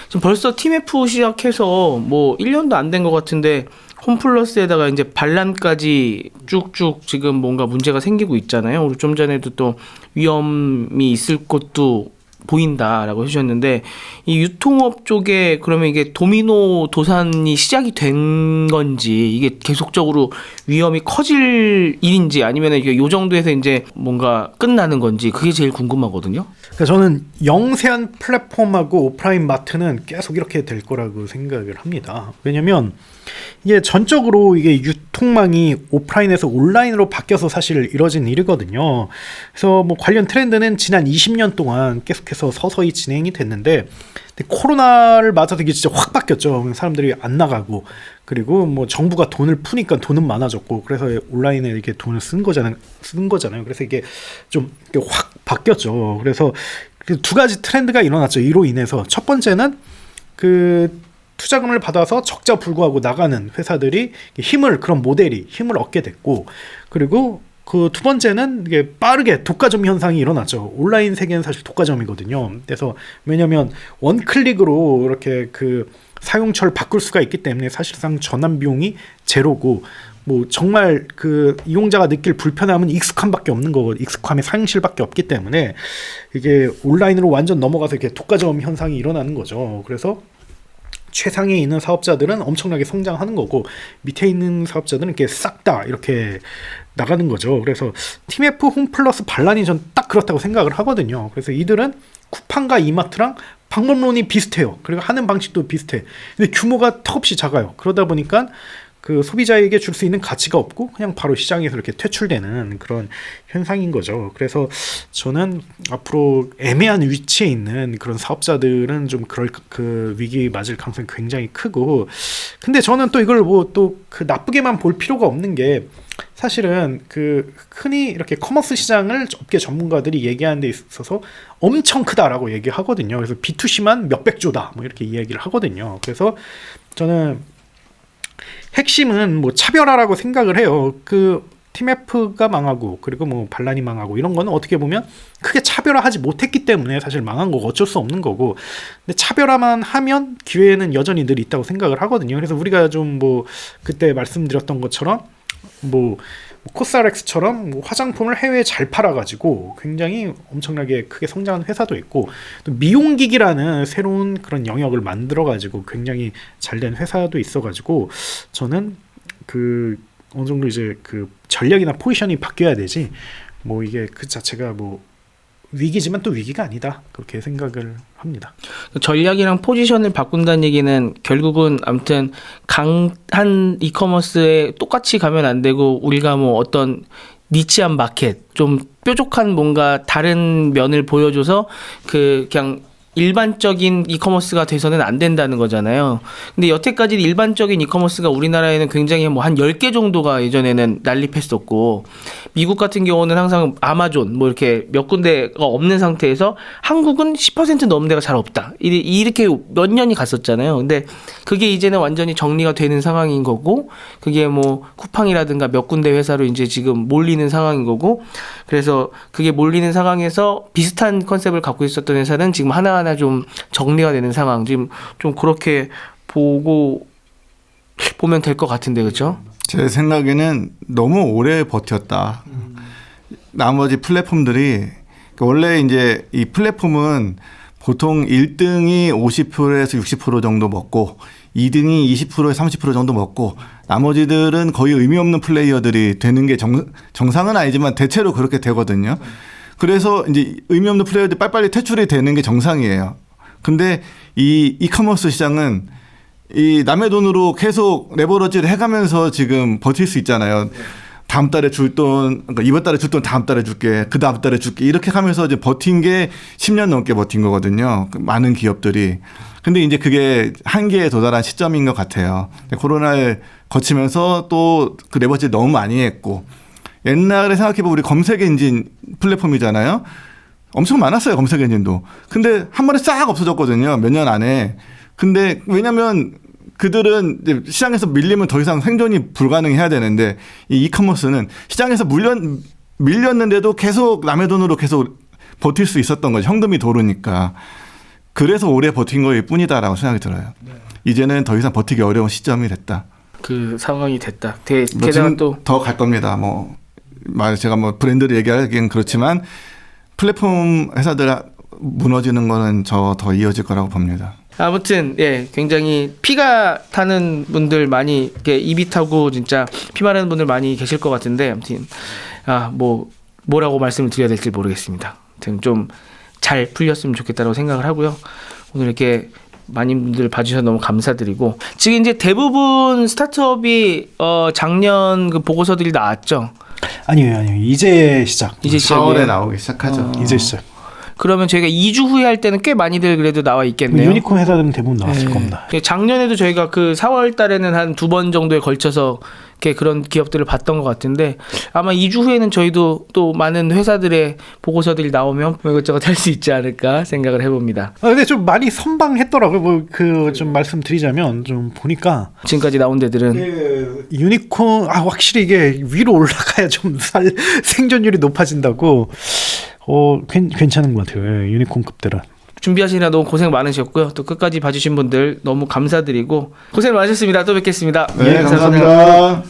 지금 벌써 팀F 시작해서 뭐 1년도 안 된 것 같은데 홈플러스에다가 이제 반란까지 쭉쭉 지금 뭔가 문제가 생기고 있잖아요. 우리 좀 전에도 또 위험이 있을 것도 보인다라고 해주셨는데 이 유통업 쪽에 그러면 이게 도미노 도산이 시작이 된 건지 이게 계속적으로 위험이 커질 일인지 아니면 이게 요 정도에서 이제 뭔가 끝나는 건지 그게 제일 궁금하거든요. 그러니까 저는 영세한 플랫폼하고 오프라인 마트는 계속 이렇게 될 거라고 생각을 합니다. 왜냐면 이게 전적으로 이게 유통망이 오프라인에서 온라인으로 바뀌어서 사실 이뤄진 일이거든요. 그래서 뭐 관련 트렌드는 지난 20년 동안 계속해서 서서히 진행이 됐는데 코로나를 맞아서 이게 진짜 확 바뀌었죠. 사람들이 안 나가고 그리고 뭐 정부가 돈을 푸니까 돈은 많아졌고 그래서 온라인에 이렇게 돈을 쓴 거잖아요. 그래서 이게 좀 확 바뀌었죠. 그래서 그래서 두 가지 트렌드가 일어났죠. 이로 인해서 첫 번째는 그 투자금을 받아서 적자 불구하고 나가는 회사들이 그런 모델이 힘을 얻게 됐고, 그리고 그 두 번째는 이게 빠르게 독과점 현상이 일어났죠. 온라인 세계는 사실 독과점이거든요. 그래서 왜냐하면 원클릭으로 이렇게 그 사용처를 바꿀 수가 있기 때문에 사실상 전환 비용이 제로고, 뭐 정말 그 이용자가 느낄 불편함은 익숙함밖에 없는 거고, 익숙함의 상실밖에 없기 때문에 이게 온라인으로 완전 넘어가서 이렇게 독과점 현상이 일어나는 거죠. 그래서 최상위에 있는 사업자들은 엄청나게 성장하는 거고, 밑에 있는 사업자들은 이렇게 싹 다 이렇게 나가는 거죠. 그래서 팀F 홈플러스 반란이 전 딱 그렇다고 생각을 하거든요. 그래서 이들은 쿠팡과 이마트랑 방법론이 비슷해요. 그리고 하는 방식도 비슷해. 근데 규모가 턱없이 작아요. 그러다 보니까 그 소비자에게 줄 수 있는 가치가 없고 그냥 바로 시장에서 이렇게 퇴출되는 그런 현상인 거죠. 그래서 저는 앞으로 애매한 위치에 있는 그런 사업자들은 좀 그럴 그 위기 맞을 가능성이 굉장히 크고, 근데 저는 또 이걸 뭐 또 그 나쁘게만 볼 필요가 없는 게, 사실은 그 흔히 이렇게 커머스 시장을 업계 전문가들이 얘기하는 데 있어서 엄청 크다라고 얘기하거든요. 그래서 B2C만 몇백조다 뭐 이렇게 이야기를 하거든요. 그래서 저는 핵심은 뭐 차별화라고 생각을 해요. 그 팀F가 망하고 그리고 뭐 반란이 망하고 이런 거는 어떻게 보면 크게 차별화하지 못했기 때문에 사실 망한 거고 어쩔 수 없는 거고, 근데 차별화만 하면 기회는 여전히 늘 있다고 생각을 하거든요. 그래서 우리가 좀 뭐 그때 말씀드렸던 것처럼 뭐 코스알엑스처럼 뭐 화장품을 해외에 잘 팔아가지고 굉장히 엄청나게 크게 성장한 회사도 있고, 또 미용기기라는 새로운 그런 영역을 만들어가지고 굉장히 잘된 회사도 있어가지고, 저는 그 어느 정도 이제 그 전략이나 포지션이 바뀌어야 되지, 뭐 이게 그 자체가 뭐 위기지만 또 위기가 아니다, 그렇게 생각을 합니다. 전략이랑 포지션을 바꾼다는 얘기는 결국은 아무튼 강한 이커머스에 똑같이 가면 안 되고, 우리가 뭐 어떤 니치한 마켓, 좀 뾰족한 뭔가 다른 면을 보여줘서 그냥 일반적인 이커머스가 돼서는 안 된다는 거잖아요. 근데 여태까지 일반적인 이커머스가 우리나라에는 굉장히 뭐 한 10개 정도가 예전에는 난립했었고, 미국 같은 경우는 항상 아마존 뭐 이렇게 몇 군데가 없는 상태에서 한국은 10% 넘는 데가 잘 없다, 이렇게 몇 년이 갔었잖아요. 근데 그게 이제는 완전히 정리가 되는 상황인 거고, 그게 뭐 쿠팡이라든가 몇 군데 회사로 이제 지금 몰리는 상황인 거고, 그래서 그게 몰리는 상황에서 비슷한 컨셉을 갖고 있었던 회사는 지금 하나하나 좀 정리가 되는 상황, 지금 좀 그렇게 보면 될 것 같은데, 그렇죠? 제 생각에는 너무 오래 버텼다. 나머지 플랫폼들이, 원래 이제 이 플랫폼은 보통 1등이 50%에서 60% 정도 먹고 2등이 20%에서 30% 정도 먹고 나머지들은 거의 의미 없는 플레이어들이 되는 게 정상은 아니지만 대체로 그렇게 되거든요. 그래서 이제 의미 없는 플레이어들이 빨리빨리 퇴출이 되는 게 정상이에요. 근데 이 이커머스 시장은 이 남의 돈으로 계속 레버러지를 해가면서 지금 버틸 수 있잖아요. 다음 달에 줄 돈, 그러니까 이번 달에 줄 돈 다음 달에 줄게, 그 다음 달에 줄게, 이렇게 하면서 이제 버틴 게 10년 넘게 버틴 거거든요. 많은 기업들이. 근데 이제 그게 한계에 도달한 시점인 것 같아요. 코로나를 거치면서 또 그 레버러지를 너무 많이 했고, 옛날에 생각해보면 우리 검색 엔진 플랫폼이잖아요. 엄청 많았어요, 검색 엔진도. 근데 한 번에 싹 없어졌거든요, 몇 년 안에. 근데 왜냐면 그들은 이제 시장에서 밀리면 더 이상 생존이 불가능해야 되는데, 이 이커머스는 시장에서 밀렸는데도 계속 남의 돈으로 계속 버틸 수 있었던 거죠. 현금이 도르니까. 그래서 오래 버틴 거일 뿐이다라고 생각이 들어요. 네. 이제는 더 이상 버티기 어려운 시점이 됐다. 그 상황이 됐다. 게다가 또 더 갈 겁니다. 제가 브랜드를 얘기하기는 그렇지만 플랫폼 회사들 무너지는 거는 더 이어질 거라고 봅니다. 아무튼 굉장히 피가 타는 분들 많이, 이렇게 입이 타고 진짜 피 마르는 분들 많이 계실 것 같은데, 아무튼 뭐라고 말씀을 드려야 될지 모르겠습니다. 아무튼 좀 잘 풀렸으면 좋겠다고 생각을 하고요. 오늘 이렇게 많은 분들 봐주셔서 너무 감사드리고, 지금 이제 대부분 스타트업이 작년 그 보고서들이 나왔죠. 아니에요. 이제 시작. 이제 4월에 나오기 시작하죠. 이제 시작. 그러면 저희가 2주 후에 할 때는 꽤 많이들 그래도 나와 있겠네요. 유니콘 회사들은 대부분 나왔을 네. 겁니다. 작년에도 저희가 그 4월 달에는 한 2번 정도에 걸쳐서 이렇게 그런 기업들을 봤던 것 같은데 아마 2주 후에는 저희도 또 많은 회사들의 보고서들이 나오면 뭐 이것저것 할 수 있지 않을까 생각을 해봅니다. 근데 좀 많이 선방했더라고요. 뭐 그 좀 말씀드리자면 좀 보니까 지금까지 나온 데들은 그 유니콘 확실히 이게 위로 올라가야 좀 생존율이 높아진다고. 괜찮은 것 같아요. 예, 유니콘급들은. 준비하시느라 너무 고생 많으셨고요. 또 끝까지 봐주신 분들 너무 감사드리고 고생 많으셨습니다. 또 뵙겠습니다. 네, 감사합니다.